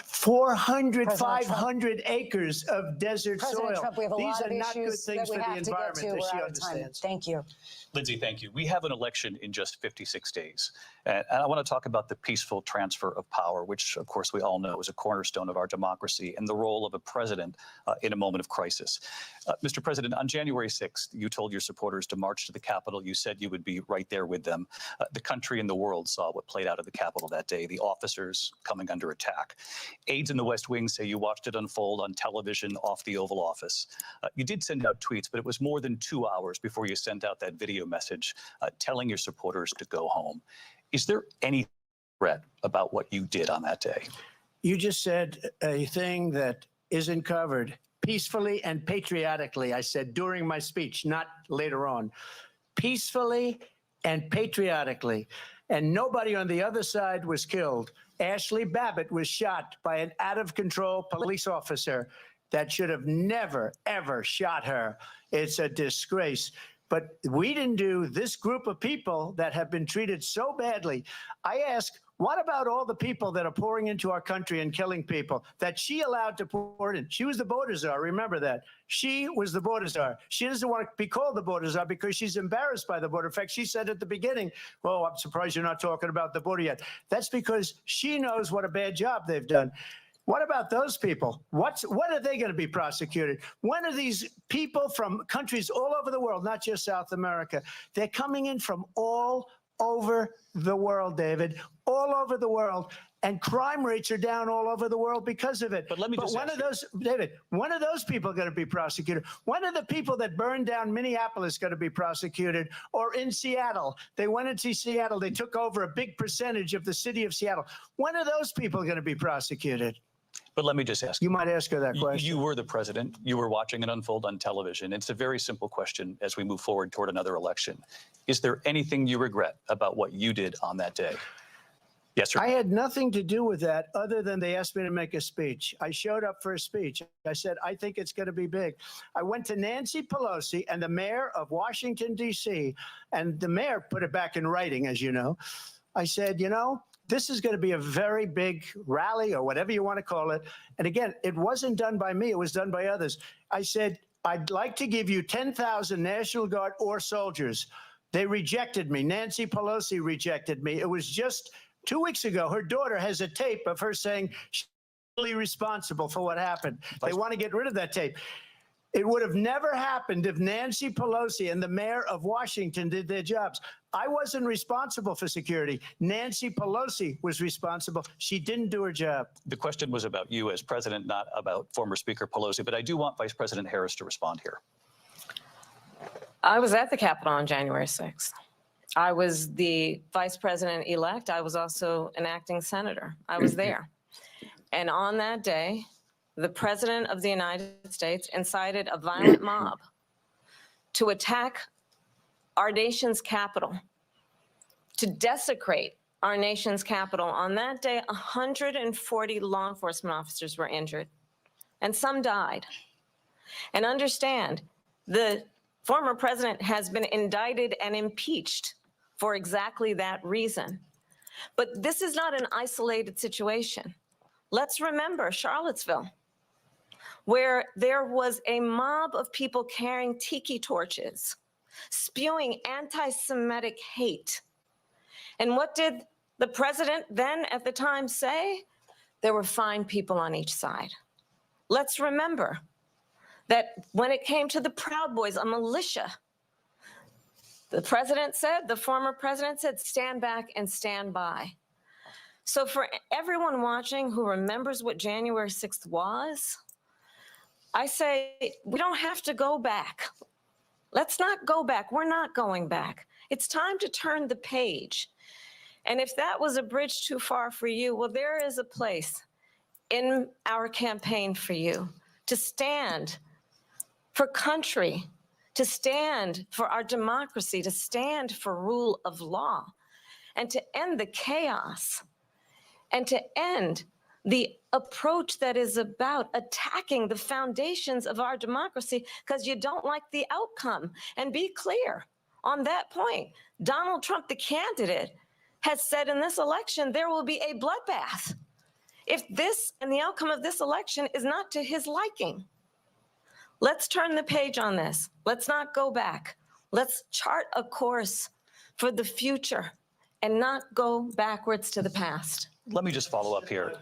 400, 500 acres of desert President soil. Trump, we have a These lot are of not good issues things that we for the have to get to. environment, as she We're out of time. understands. Thank you. Lindsay, thank you. We have an election in just 56 days. And I want to talk about the peaceful transfer of power, which, of course, we all know is a cornerstone of our democracy, and the role of a president in a moment of crisis. Mr. President, on January 6th, you told your supporters to march to the Capitol. You said you would be right there with them. The country and the world saw what played out at the Capitol that day, the officers coming under attack. Aides in the West Wing say you watched it unfold on television off the Oval Office. You did send out tweets, but it was more than 2 hours before you sent out that video message telling your supporters to go home. Is there any regret about what you did on that day? You just said a thing that isn't covered. Peacefully and patriotically, I said during my speech, not later on. Peacefully and patriotically. And nobody on the other side was killed. Ashley Babbitt was shot by an out-of-control police officer that should have never, ever shot her. It's a disgrace. But we didn't do this group of people that have been treated so badly. I ask, what about all the people that are pouring into our country and killing people that she allowed to pour in? She was the border czar. Remember that. She was the border czar. She doesn't want to be called the border czar because she's embarrassed by the border. In fact, she said at the beginning, well, I'm surprised you're not talking about the border yet. That's because she knows what a bad job they've done. What about those people? When are they going to be prosecuted? When are these people from countries all over the world, not just South America? They're coming in from all over the world, David, all over the world. And crime rates are down all over the world because of it. But let me just when are those, David, when are those people going to be prosecuted? When are the people that burned down Minneapolis going to be prosecuted? Or in Seattle? They went into Seattle. They took over a big percentage of the city of Seattle. When are those people going to be prosecuted? But let me just ask you. Might ask her that question. You were the president. You were watching it unfold on television. It's a very simple question as we move forward toward another election. Is there anything you regret about what you did on that day? Yes, sir. I had nothing to do with that other than they asked me to make a speech. I showed up for a speech. I said, I think it's going to be big. I went to Nancy Pelosi and the mayor of Washington, D.C., and the mayor put it back in writing, as you know. I said, you know, this is going to be a very big rally or whatever you want to call it. And again, it wasn't done by me. It was done by others. I said, I'd like to give you 10,000 National Guard or soldiers. They rejected me. Nancy Pelosi rejected me. It was just 2 weeks ago. Her daughter has a tape of her saying she's really responsible for what happened. They want to get rid of that tape. It would have never happened if Nancy Pelosi and the mayor of Washington did their jobs. I wasn't responsible for security. Nancy Pelosi was responsible. She didn't do her job. The question was about you as president, not about former Speaker Pelosi, but I do want Vice President Harris to respond here. I was at the Capitol on January 6th. I was the vice president-elect. I was also an acting senator. I was there. And on that day, the President of the United States incited a violent mob to attack our nation's capital, to desecrate our nation's capital. On that day, 140 law enforcement officers were injured, and some died. And understand, the former president has been indicted and impeached for exactly that reason. But this is not an isolated situation. Let's remember Charlottesville, where there was a mob of people carrying tiki torches, spewing anti-Semitic hate. And what did the president then at the time say? There were fine people on each side. Let's remember that when it came to the Proud Boys, a militia, the president said, the former president said, stand back and stand by. So for everyone watching who remembers what January 6th was, I say, we don't have to go back. Let's not go back. We're not going back. It's time to turn the page. And if that was a bridge too far for you, well, there is a place in our campaign for you to stand for country, to stand for our democracy, to stand for rule of law, and to end the chaos, and to end the approach that is about attacking the foundations of our democracy because you don't like the outcome. And be clear on that point. Donald Trump, the candidate, has said in this election there will be a bloodbath if this and the outcome of this election is not to his liking. Let's turn the page on this. Let's not go back. Let's chart a course for the future and not go backwards to the past. Let me just follow up here.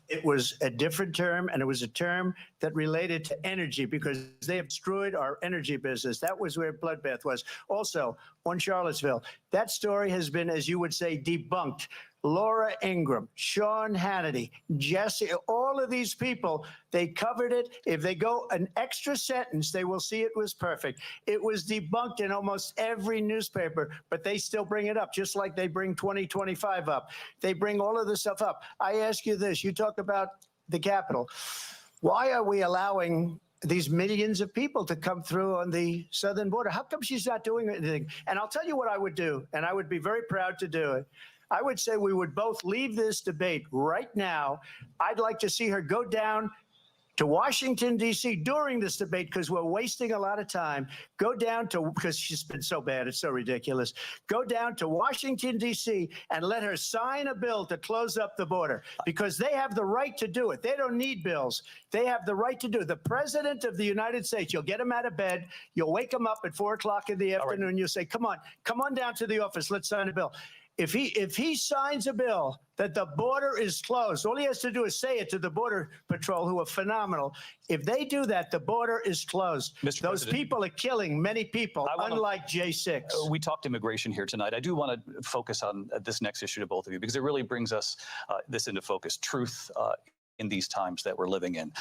It was a different term, and it was a term that related to energy because they have destroyed our energy business. That was where bloodbath was. Also, on Charlottesville, that story has been, as you would say, debunked. Laura Ingraham, Sean Hannity, Jesse, all of these people, they covered it. If they go an extra sentence, they will see it was perfect. It was debunked in almost every newspaper, but they still bring it up, just like they bring 2025 up. They bring all of this stuff up. I ask you this, you talk about the Capitol. Why are we allowing these millions of people to come through on the southern border? How come she's not doing anything? And I'll tell you what I would do, and I would be very proud to do it. I would say we would both leave this debate right now. I'd like to see her go down to Washington, D.C. during this debate because we're wasting a lot of time. Go down to, because she's been so bad, it's so ridiculous. Go down to Washington, D.C. and let her sign a bill to close up the border because they have the right to do it. They don't need bills. They have the right to do it. The president of the United States, you'll get him out of bed. You'll wake him up at 4 o'clock in the afternoon. You'll say, come on down to the office. Let's sign a bill. If he signs a bill that the border is closed, all he has to do is say it to the Border Patrol, who are phenomenal. If they do that, the border is closed. Those people are killing many people, unlike J6. We talked immigration here tonight. I do want to focus on this next issue to both of you because it really brings us this into focus, truth in these times that we're living in.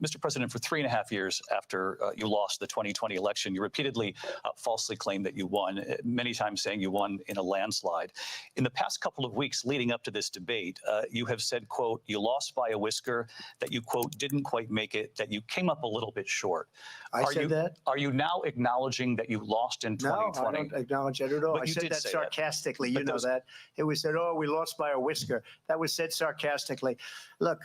Mr. President, for 3.5 years after you lost the 2020 election, you repeatedly falsely claimed that you won, many times saying you won in a landslide. In the past couple of weeks leading up to this debate, you have said, quote, you lost by a whisker, that you, quote, didn't quite make it, that you came up a little bit short. I said that? Are you now acknowledging that you lost in 2020? No, I don't acknowledge it at all. But I you said did that say sarcastically. You know that. It was said, oh, we lost by a whisker. That was said sarcastically. Look,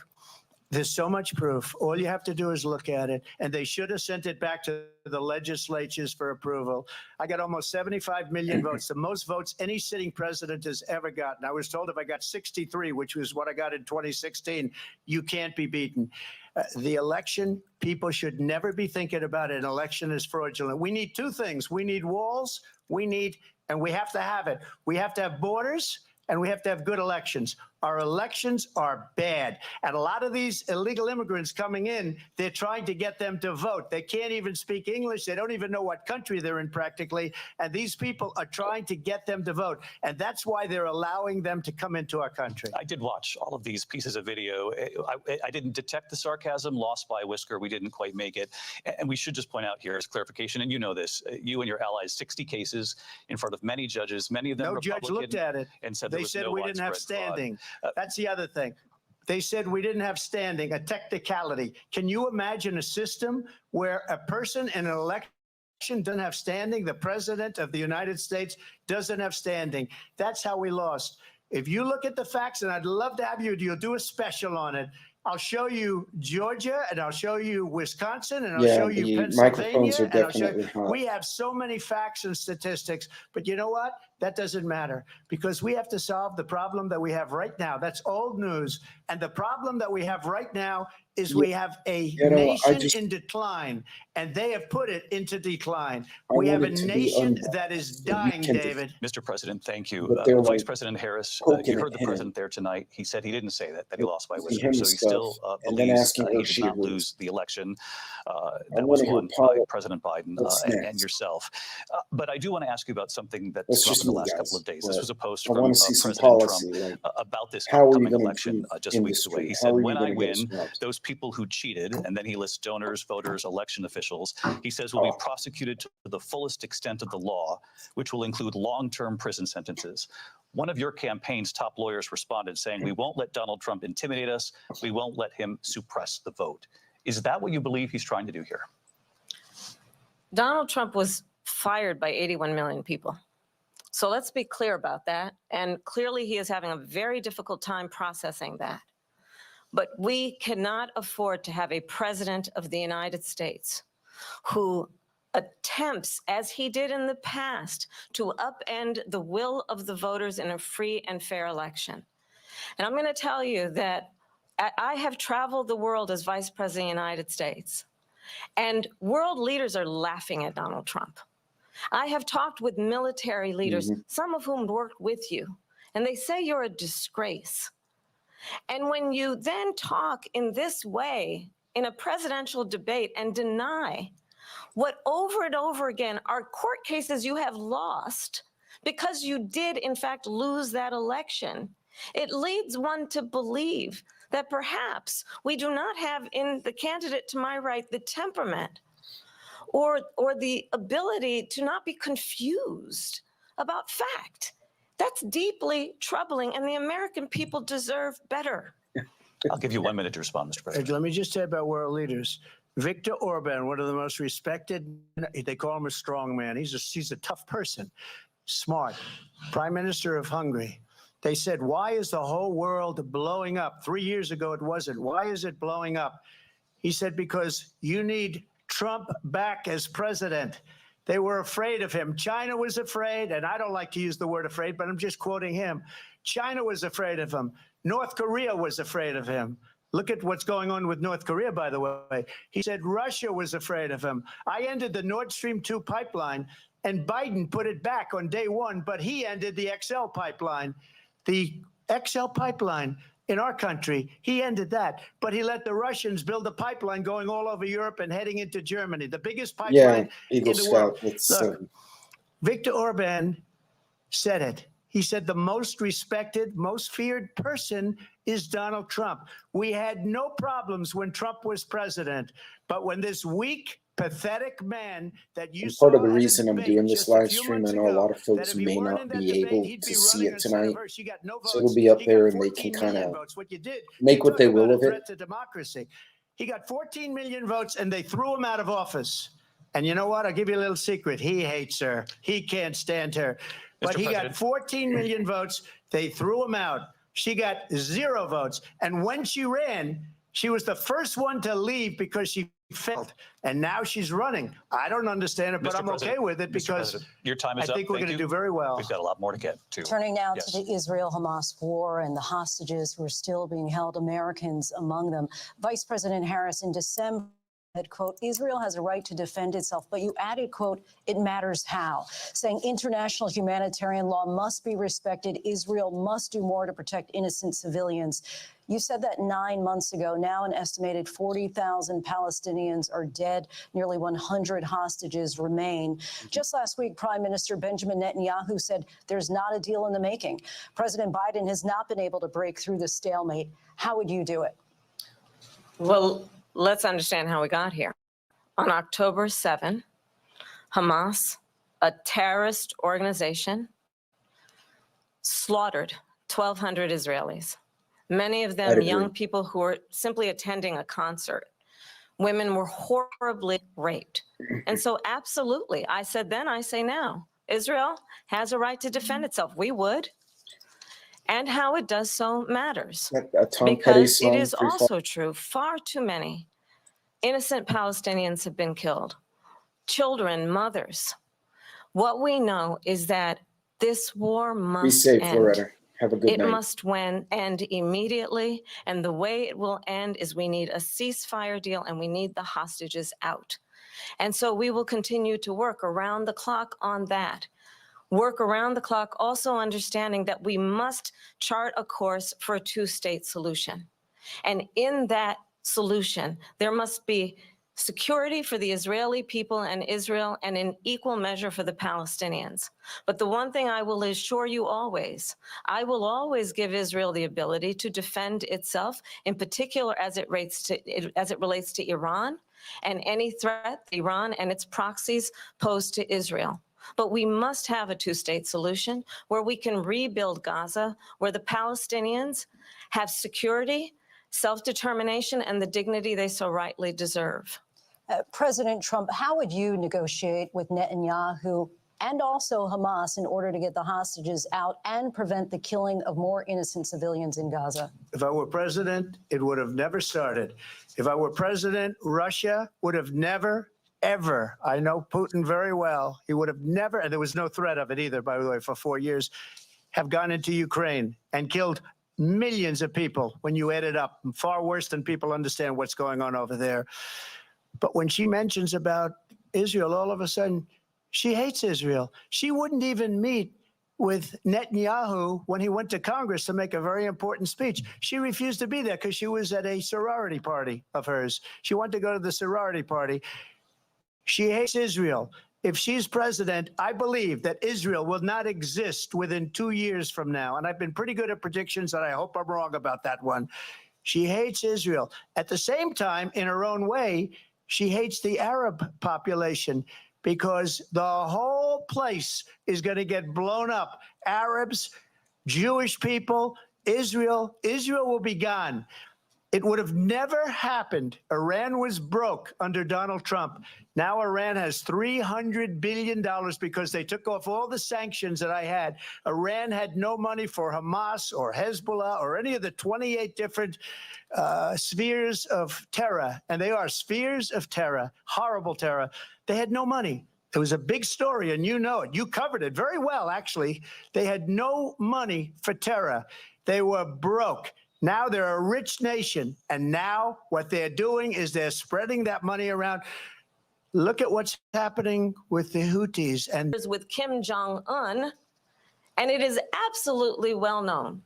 There's so much proof. All you have to do is look at it. And they should have sent it back to the legislatures for approval. I got almost 75 million votes, the most votes any sitting president has ever gotten. I was told if I got 63, which was what I got in 2016, you can't be beaten. The election, people should never be thinking about an election as fraudulent. We need two things. We need walls. And we have to have it. We have to have borders, and we have to have good elections. Our elections are bad. And a lot of these illegal immigrants coming in, they're trying to get them to vote. They can't even speak English. They don't even know what country they're in practically. And these people are trying to get them to vote. And that's why they're allowing them to come into our country. I did watch all of these pieces of video. I didn't detect the sarcasm, lost by a whisker. We didn't quite make it. And we should just point out here as clarification, and you know this, you and your allies, 60 cases in front of many judges, many of them No Republican, judge looked at it. and said They there was said no we didn't have widespread fraud. standing. That's the other thing. They said we didn't have standing, a technicality. Can you imagine a system where a person in an election doesn't have standing? The president of the United States doesn't have standing. That's how we lost. If you look at the facts, and I'd love to have you'll do a special on it. I'll show you Georgia, and I'll show you Wisconsin, and I'll show you Pennsylvania. Microphones are and I'll show definitely hot. We have so many facts and statistics, but you know what? That doesn't matter, because we have to solve the problem that we have right now. That's old news. And the problem that we have right now is we have a nation in decline, and they have put it into decline. We have a nation that is dying, David. Mr. President, thank you. Like Vice President Harris, you heard the president there tonight. He said he didn't say that he lost by whisker. So he still believes he did not lose the election that was won by President Biden and yourself. But I do want to ask you about something that's come up in the last couple of days. This was a post from President Trump about this upcoming election just weeks away. He said, when I win, those people who cheated, and then he lists donors, voters, election officials, he says will be prosecuted to the fullest extent of the law, which will include long-term prison sentences. One of your campaign's top lawyers responded saying, we won't let Donald Trump intimidate us. We won't let him suppress the vote. Is that what you believe he's trying to do here? Donald Trump was fired by 81 million people. So let's be clear about that. And clearly he is having a very difficult time processing that. But we cannot afford to have a president of the United States who attempts, as he did in the past, to upend the will of the voters in a free and fair election. And I'm going to tell you that I have traveled the world as Vice President of the United States, and world leaders are laughing at Donald Trump. I have talked with military leaders, some of whom worked with you, and they say you're a disgrace. And when you then talk in this way in a presidential debate and deny what over and over again are court cases you have lost because you did in fact lose that election, it leads one to believe that perhaps we do not have in the candidate to my right the temperament or the ability to not be confused about fact. That's deeply troubling, and the American people deserve better. I'll give you 1 minute to respond, Mr. President. Let me just say about world leaders. Viktor Orban, one of the most respected, they call him a strong man. He's a tough person, smart, Prime Minister of Hungary. They said, why is the whole world blowing up? 3 years ago, it wasn't. Why is it blowing up? He said, because you need Trump back as president. They were afraid of him. China was afraid, and I don't like to use the word afraid, but I'm just quoting him. China was afraid of him. North Korea was afraid of him. Look at what's going on with North Korea, by the way. He said Russia was afraid of him. I ended the Nord Stream 2 pipeline, and Biden put it back on day one, but he ended the XL pipeline. The XL pipeline in our country, he ended that, but he let the Russians build a pipeline going all over Europe and heading into Germany, the biggest pipeline in the world. Look, Viktor Orban said it. He said the most respected, most feared person is Donald Trump. We had no problems when Trump was president, but when this weak, pathetic man that you saw. Part of the reason I'm doing this live stream, I know a lot of folks may not be able to see it tonight, so it'll be up there and they can kind of make what they will of it. He got 14 million votes and they threw him out of office. And you know what? I'll give you a little secret. He hates her. He can't stand her. But he got 14 million votes. They threw him out. She got 0 votes. And when she ran, She was the first one to leave because she failed, and now she's running. I don't understand it, but Mr. I'm President, okay with it Mr. because President, your time is I up. think we're Thank going to you. do very well. We've got a lot more to get to. Turning now Yes. to the Israel-Hamas war and the hostages who are still being held, Americans among them. Vice President Harris in December said, quote, Israel has a right to defend itself, but you added, quote, it matters how, saying international humanitarian law must be respected. Israel must do more to protect innocent civilians. You said that 9 months ago. Now an estimated 40,000 Palestinians are dead. Nearly 100 hostages remain. Just last week, Prime Minister Benjamin Netanyahu said there's not a deal in the making. President Biden has not been able to break through the stalemate. How would you do it? Well, let's understand how we got here. On October 7, Hamas, a terrorist organization, slaughtered 1,200 Israelis. Many of them young people who were simply attending a concert. Women were horribly raped. And so absolutely, I said then, I say now, Israel has a right to defend itself. We would. And how it does so matters. A Tom Petty Because song, it is Free Fall. also true, far too many innocent Palestinians have been killed. Children, mothers. What we know is that this war Be must safe, end. Loretta. Have a good It night. must end immediately, and the way it will end is we need a ceasefire deal and we need the hostages out. And so we will continue to work around the clock on that. Work around the clock, also understanding that we must chart a course for a two-state solution. And in that solution, there must be security for the Israeli people and Israel, and in equal measure for the Palestinians. But the one thing I will assure you always, I will always give Israel the ability to defend itself, in particular as it relates to Iran and any threat Iran and its proxies pose to Israel. But we must have a two-state solution where we can rebuild Gaza, where the Palestinians have security, self-determination, and the dignity they so rightly deserve. President Trump, how would you negotiate with Netanyahu and also Hamas in order to get the hostages out and prevent the killing of more innocent civilians in Gaza? If I were president, it would have never started. If I were president, Russia would have never, ever, I know Putin very well, he would have never, and there was no threat of it either, by the way, for 4 years, have gone into Ukraine and killed millions of people when you add it up, far worse than people understand what's going on over there. But when she mentions about Israel, all of a sudden, she hates Israel. She wouldn't even meet with Netanyahu when he went to Congress to make a very important speech. She refused to be there because she was at a sorority party of hers. She wanted to go to the sorority party. She hates Israel. If she's president, I believe that Israel will not exist within 2 years from now. And I've been pretty good at predictions, and I hope I'm wrong about that one. She hates Israel. At the same time, in her own way, she hates the Arab population because the whole place is going to get blown up. Arabs, Jewish people, Israel will be gone. It would have never happened. Iran was broke under Donald Trump. Now Iran has $300 billion because they took off all the sanctions that I had. Iran had no money for Hamas or Hezbollah or any of the 28 different spheres of terror. And they are spheres of terror, horrible terror. They had no money. It was a big story, and you know it. You covered it very well, actually. They had no money for terror. They were broke. Now they're a rich nation, and now what they're doing is they're spreading that money around. Look at what's happening with the Houthis and with Kim Jong-un, and it is absolutely well known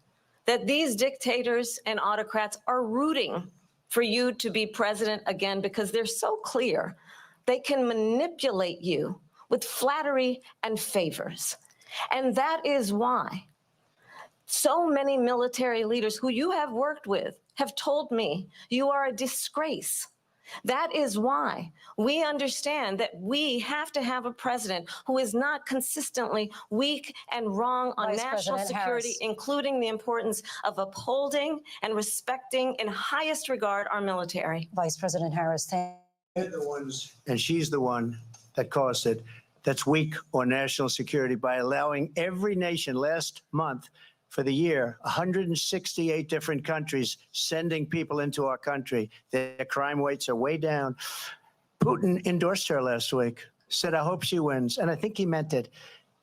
that these dictators and autocrats are rooting for you to be president again because they're so clear they can manipulate you with flattery and favors. And that is why so many military leaders who you have worked with have told me you are a disgrace. That is why we understand that we have to have a president who is not consistently weak and wrong on Vice national President security, Harris. including the importance of upholding and respecting in highest regard our military. Vice President Harris, thank they're the ones, and she's the one that caused it, that's weak on national security by allowing every nation last month for the year, 168 different countries sending people into our country. Their crime rates are way down. Putin endorsed her last week, said, I hope she wins. And I think he meant it,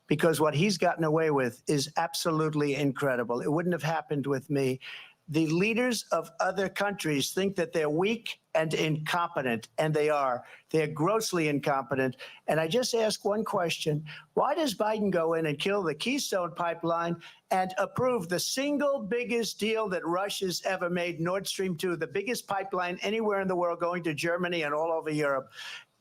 because what he's gotten away with is absolutely incredible. It wouldn't have happened with me. The leaders of other countries think that they're weak and incompetent, and they are. They're grossly incompetent. And I just ask one question. Why does Biden go in and kill the Keystone Pipeline and approve the single biggest deal that Russia's ever made, Nord Stream 2, the biggest pipeline anywhere in the world going to Germany and all over Europe?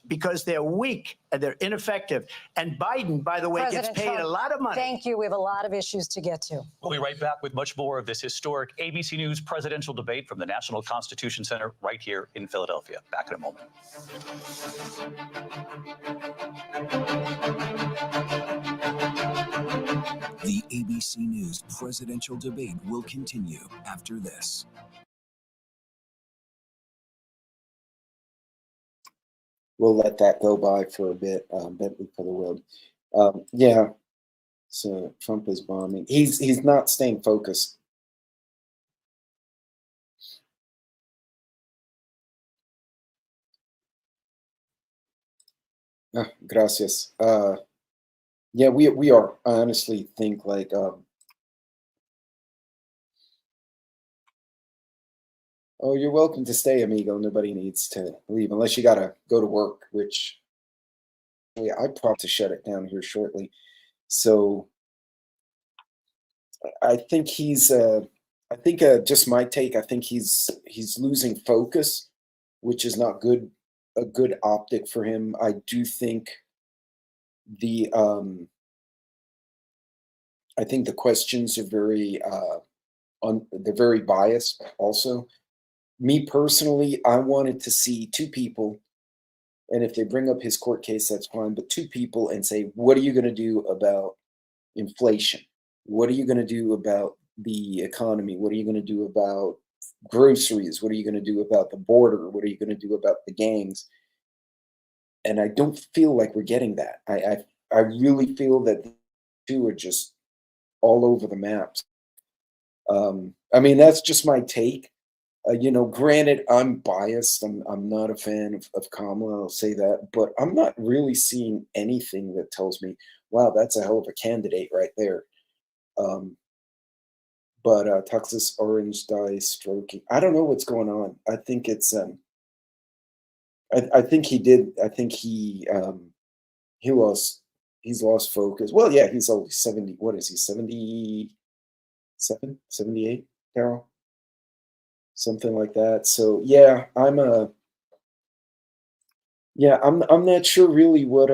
Because they're weak and they're ineffective. And Biden, by the way, President gets paid Trump, a lot of money. Thank you. We have a lot of issues to get to. We'll be right back with much more of this historic ABC News presidential debate from the National Constitution Center right here in Philadelphia. Back in a moment. The ABC News presidential debate will continue after this. We'll let that go by for a bit. Bentley for the world. Yeah. So Trump is bombing. He's not staying focused. Gracias. Yeah, we are. I honestly think like oh, you're welcome to stay, amigo. Nobody needs to leave unless you gotta go to work, which yeah, I probably have to shut it down here shortly. So I think he's I think just my take, I think he's losing focus, which is not good, a good optic for him. I do think the I think the questions are very they're very biased also. Me personally, I wanted to see two people, and if they bring up his court case, that's fine, but two people and say, what are you going to do about inflation? What are you going to do about the economy? What are you going to do about groceries? What are you going to do about the border? What are you going to do about the gangs? And I don't feel like we're getting that. I really feel that the two are just all over the maps. I mean, that's just my take. You know, granted, I'm biased. I'm not a fan of Kamala. I'll say that, but I'm not really seeing anything that tells me, wow, that's a hell of a candidate right there. But Texas orange dye stroking. I don't know what's going on. I think it's I think he did. I think he's lost focus. Well, yeah, he's only 70. What is he? 77, 78, Carol? Something like that. So yeah, I'm not sure really what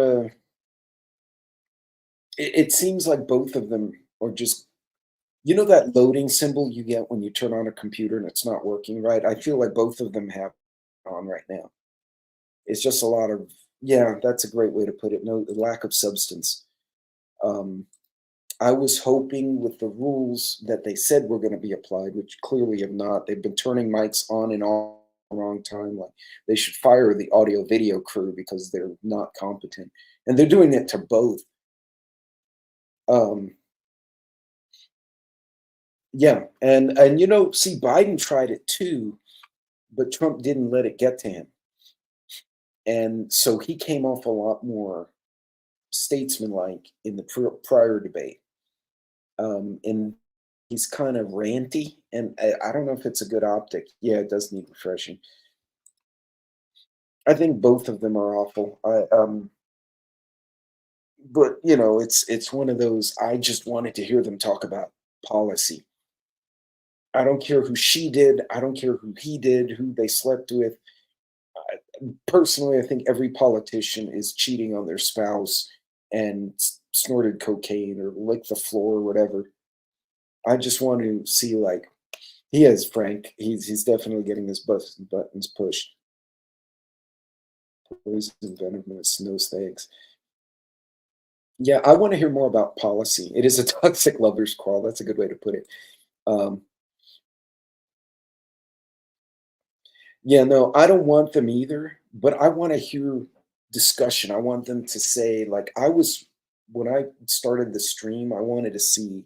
it seems like both of them are just, you know, that loading symbol you get when you turn on a computer and it's not working right. I feel like both of them have on right now. It's just a lot of, yeah, that's a great way to put it. No, lack of substance. I was hoping with the rules that they said were going to be applied, which clearly have not. They've been turning mics on and off at the wrong time. Like they should fire the audio video crew because they're not competent. And they're doing it to both. Yeah, and you know, see, Biden tried it too, but Trump didn't let it get to him. And so he came off a lot more statesmanlike in the prior debate. And he's kind of ranty, and I don't know if it's a good optic. Yeah, it does need refreshing. I think both of them are awful. But you know, it's one of those. I just wanted to hear them talk about policy. I don't care who she did. I don't care who he did, who they slept with. Personally, I think every politician is cheating on their spouse and snorted cocaine or licked the floor or whatever. I just want to see, like, he is Frank. He's definitely getting his buttons pushed. Poison venomous no snakes. Yeah, I want to hear more about policy. It is a toxic lover's quarrel. That's a good way to put it. Yeah, no, I don't want them either, but I want to hear discussion. I want them to say, like, when I started the stream, I wanted to see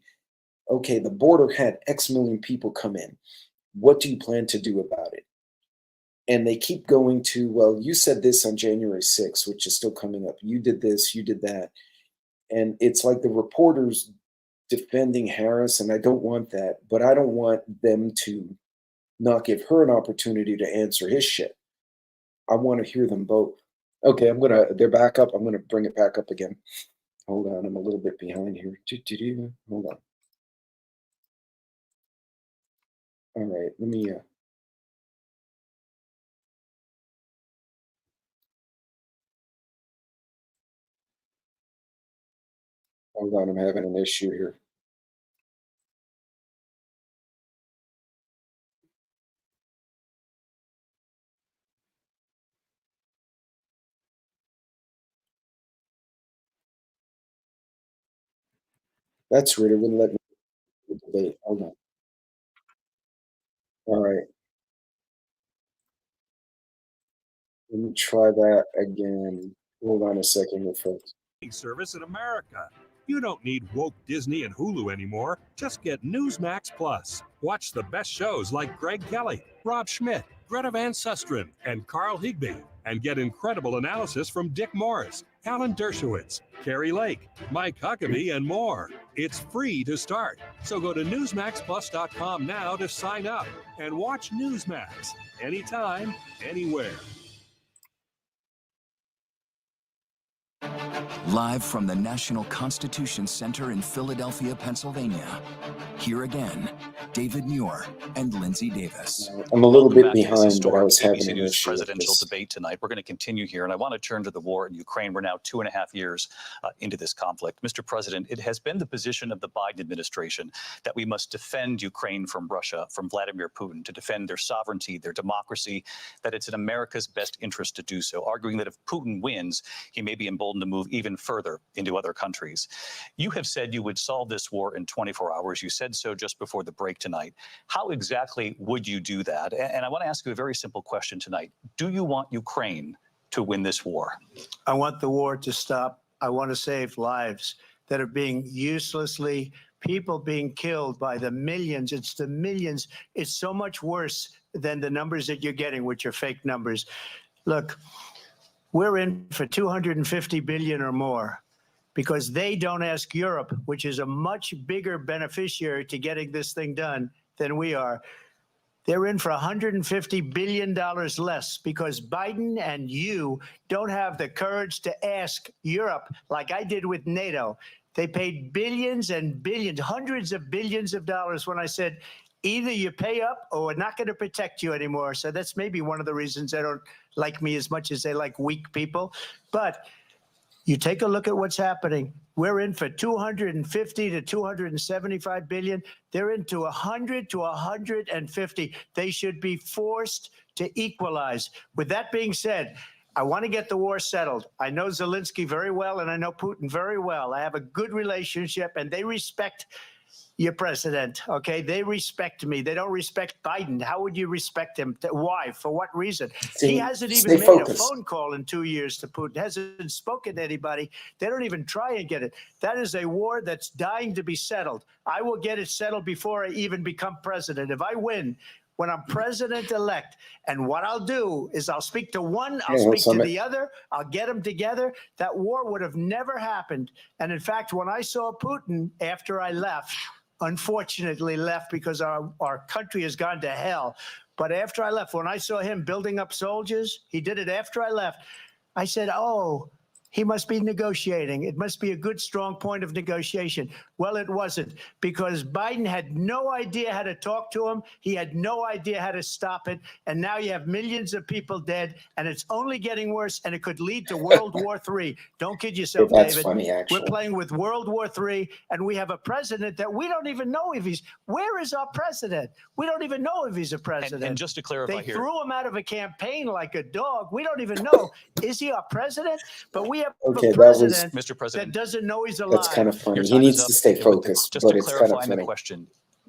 Okay, the border had X million people come in. What do you plan to do about it? And they keep going to, well, you said this on January 6th, which is still coming up. You did this, you did that. And it's like the reporters defending Harris, and I don't want that, but I don't want them to not give her an opportunity to answer his shit. I want to hear them both. Okay, they're back up. I'm gonna bring it back up again. Hold on, I'm a little bit behind here. Hold on. All right, let me, hold on, I'm having an issue here. That's weird, it wouldn't let me debate. Hold on. All right, let me try that again. Hold on a second here, folks. Service in America. You don't need woke Disney and Hulu anymore. Just get Newsmax Plus. Watch the best shows like Greg Kelly, Rob Schmidt, Greta Van Susteren, and Carl Higbee. And get incredible analysis from Dick Morris, Alan Dershowitz, Carrie Lake, Mike Huckabee, and more. It's free to start. So go to NewsmaxPlus.com now to sign up and watch Newsmax anytime, anywhere. Live from the National Constitution Center in Philadelphia, Pennsylvania. Here again, David Muir and Lindsay Davis. I'm a little Welcome bit back to this behind, but I historic was having ABC an News issue with presidential this. debate tonight. We're going to continue here, and I want to turn to the war in Ukraine. We're now 2.5 years into this conflict. Mr. President, it has been the position of the Biden administration that we must defend Ukraine from Russia, from Vladimir Putin, to defend their sovereignty, their democracy, that it's in America's best interest to do so, arguing that if Putin wins, he may be emboldened to move even further into other countries. You have said you would solve this war in 24 hours. You said so just before the break tonight. How exactly would you do that? And I want to ask you a very simple question tonight. Do you want Ukraine to win this war? I want the war to stop. I want to save lives that are being uselessly, people being killed by the millions. It's the millions. It's so much worse than the numbers that you're getting, which are fake numbers. Look, we're in for 250 billion or more because they don't ask Europe, which is a much bigger beneficiary to getting this thing done than we are. They're in for $150 billion less because Biden and you don't have the courage to ask Europe like I did with NATO. They paid billions and billions, hundreds of billions of dollars when I said, either you pay up or we're not going to protect you anymore. So that's maybe one of the reasons they don't like me as much as they like weak people. But you take a look at what's happening. We're in for 250 to 275 billion. They're into 100 to 150. They should be forced to equalize. With that being said, I want to get the war settled. I know Zelensky very well, and I know Putin very well. I have a good relationship, and they respect your president, okay? They respect me. They don't respect Biden. How would you respect him? Why? For what reason? He hasn't even made a phone call in 2 years to Putin, hasn't spoken to anybody. They don't even try and get it. That is a war that's dying to be settled. I will get it settled before I even become president. If I win, when I'm president-elect, and what I'll do is I'll speak to one, I'll speak to the other, I'll get them together. That war would have never happened. And in fact, when I saw Putin after I left, unfortunately left because our country has gone to hell. But after I left, when I saw him building up soldiers, he did it after I left. I said, oh, he must be negotiating. It must be a good, strong point of negotiation. Well, it wasn't, because Biden had no idea how to talk to him. He had no idea how to stop it. And now you have millions of people dead, and it's only getting worse, and it could lead to World War III. Don't kid yourself, That's David. funny, actually. We're playing with World War III, and we have a president that we don't even know if he's, where is our president? We don't even know if he's a president. And just to clarify they here, threw him out of a campaign like a dog. We don't even know, is he our president? But we have Okay, a president Mr. President, that doesn't know he's alive. That's kind of funny. your He time needs is to up. stay focused, Just but to it's kind of clarify the funny. question,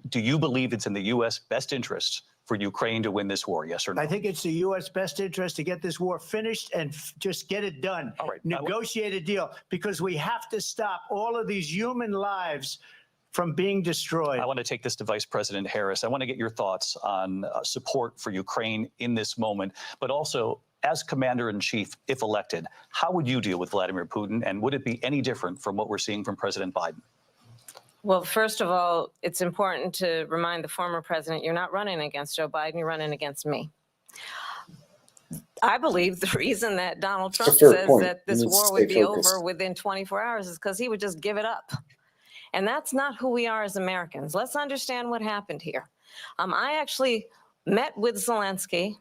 do you believe it's in the U.S. best interest for Ukraine to win this war, yes or no? I think it's the U.S. best interest to get this war finished and just get it done. All right. Negotiate a deal, because we have to stop all of these human lives from being destroyed. I want to take this to Vice President Harris. I want to get your thoughts on support for Ukraine in this moment, but also as Commander-in-Chief, if elected, how would you deal with Vladimir Putin, and would it be any different from what we're seeing from President Biden? Well, first of all, it's important to remind the former president you're not running against Joe Biden, you're running against me. I believe the reason that Donald Trump says that this war would be over within 24 hours is because he would just give it up. And that's not who we are as Americans. Let's understand what happened here. I actually met with Zelensky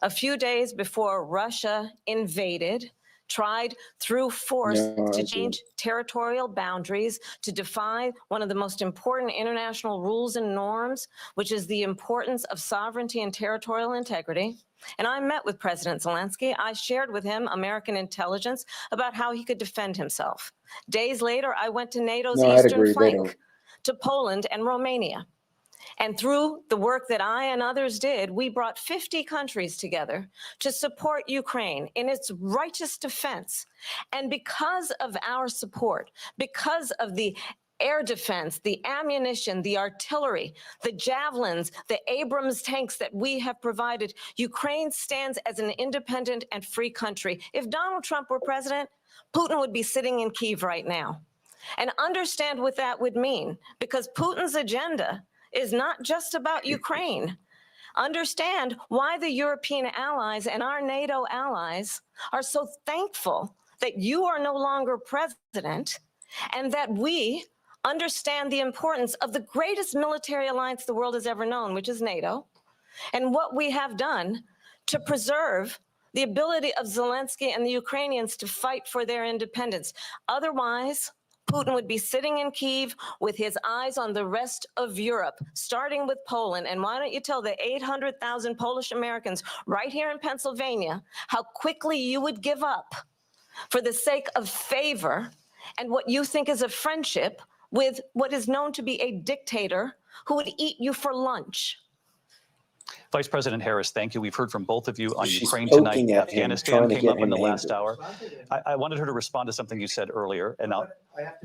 a few days before Russia invaded, tried through force to change territorial boundaries, to defy one of the most important international rules and norms, which is the importance of sovereignty and territorial integrity. And I met with President Zelensky. I shared with him American intelligence about how he could defend himself. Days later, I went to NATO's eastern flank, to Poland and Romania. And through the work that I and others did, we brought 50 countries together to support Ukraine in its righteous defense. And because of our support, because of the air defense, the ammunition, the artillery, the javelins, the Abrams tanks that we have provided, Ukraine stands as an independent and free country. If Donald Trump were president, Putin would be sitting in Kyiv right now. And understand what that would mean, because Putin's agenda is not just about Ukraine. Understand why the European allies and our NATO allies are so thankful that you are no longer president, and that we understand the importance of the greatest military alliance the world has ever known, which is NATO, and what we have done to preserve the ability of Zelensky and the Ukrainians to fight for their independence. Otherwise, Putin would be sitting in Kyiv with his eyes on the rest of Europe, starting with Poland. And why don't you tell the 800,000 Polish Americans right here in Pennsylvania how quickly you would give up for the sake of favor and what you think is a friendship with what is known to be a dictator who would eat you for lunch. Vice President Harris, thank you. We've heard from both of you on Ukraine tonight. Afghanistan came up in the last hour. I wanted her to respond to something you said earlier, and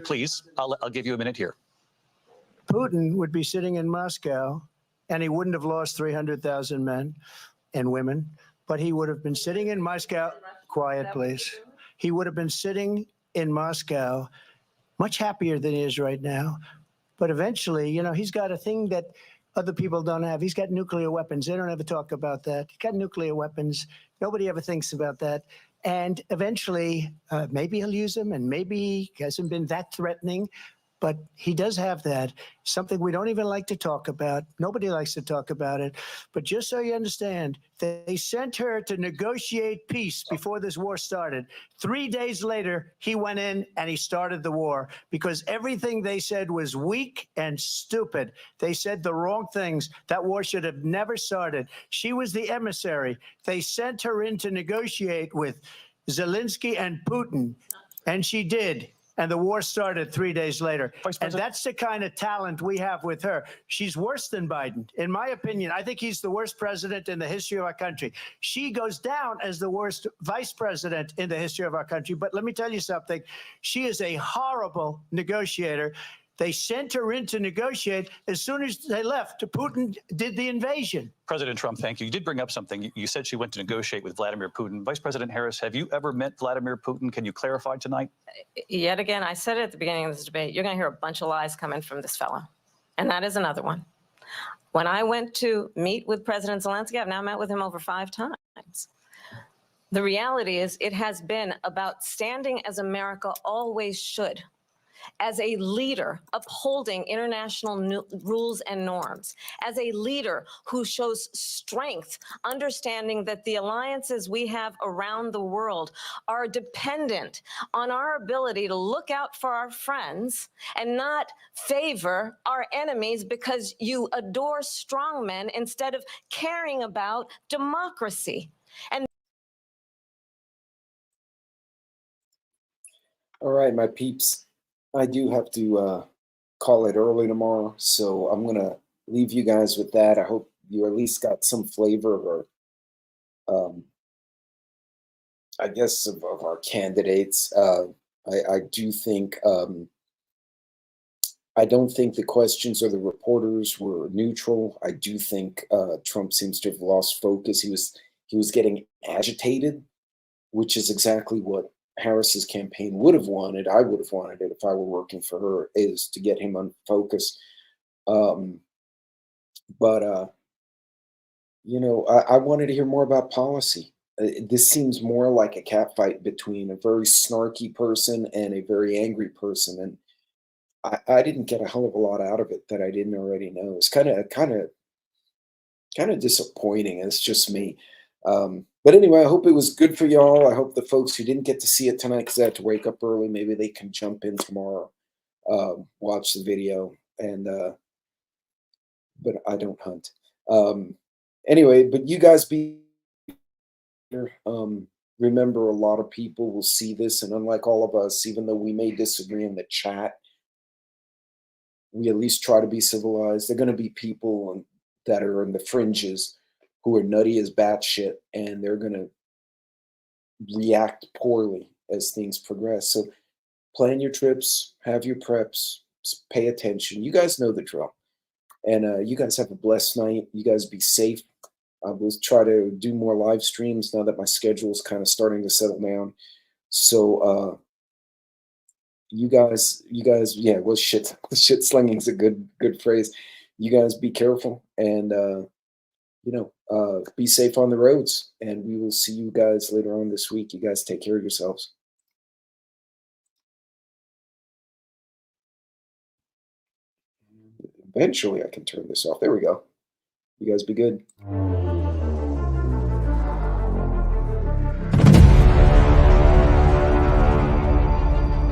please, I'll give you a minute here. Putin would be sitting in Moscow, and he wouldn't have lost 300,000 men and women, but he would have been sitting in Moscow. Quiet, please. He would have been sitting in Moscow, much happier than he is right now. But eventually, you know, he's got a thing that other people don't have. He's got nuclear weapons. They don't ever talk about that. He's got nuclear weapons. Nobody ever thinks about that. And eventually, maybe he'll use them, and maybe he hasn't been that threatening. But he does have that, something we don't even like to talk about. Nobody likes to talk about it. But just so you understand, they sent her to negotiate peace before this war started. 3 days later, he went in and he started the war because everything they said was weak and stupid. They said the wrong things. That war should have never started. She was the emissary. They sent her in to negotiate with Zelensky and Putin, and she did. And the war started 3 days later. And that's the kind of talent we have with her. She's worse than Biden. In my opinion, I think he's the worst president in the history of our country. She goes down as the worst vice president in the history of our country. But let me tell you something. She is a horrible negotiator. They sent her in to negotiate. As soon as they left, Putin did the invasion. President Trump, thank you. You did bring up something. You said she went to negotiate with Vladimir Putin. Vice President Harris, have you ever met Vladimir Putin? Can you clarify tonight? Yet again, I said it at the beginning of this debate, you're going to hear a bunch of lies coming from this fellow. And that is another one. When I went to meet with President Zelensky, I've now met with him over 5 times. The reality is it has been about standing as America always should, as a leader upholding international rules and norms, as a leader who shows strength, understanding that the alliances we have around the world are dependent on our ability to look out for our friends and not favor our enemies because you adore strongmen instead of caring about democracy. And all right, my peeps. I do have to call it early tomorrow, so I'm going to leave you guys with that. I hope you at least got some flavor of our, I guess, of our candidates. I do think I don't think the questions or the reporters were neutral. I do think Trump seems to have lost focus. He was getting agitated, which is exactly what Harris's campaign would have wanted. I would have wanted it if I were working for her, is to get him unfocused. But you know, I wanted to hear more about policy. This seems more like a catfight between a very snarky person and a very angry person, and I didn't get a hell of a lot out of it that I didn't already know. It's kind of disappointing. It's just me. But anyway, I hope it was good for y'all. I hope the folks who didn't get to see it tonight because they had to wake up early, maybe they can jump in tomorrow, watch the video, and but I don't hunt. Anyway, but you guys be here. Remember, a lot of people will see this, and unlike all of us, even though we may disagree in the chat, we at least try to be civilized. There are going to be people that are in the fringes who are nutty as batshit, and they're going to react poorly as things progress. So plan your trips, have your preps, pay attention. You guys know the drill. And you guys have a blessed night. You guys be safe. I will try to do more live streams now that my schedule is kind of starting to settle down. So you guys, yeah, well, shit slinging is a good phrase. You guys be careful and be safe on the roads. And we will see you guys later on this week. You guys take care of yourselves. Eventually, I can turn this off. There we go. You guys be good.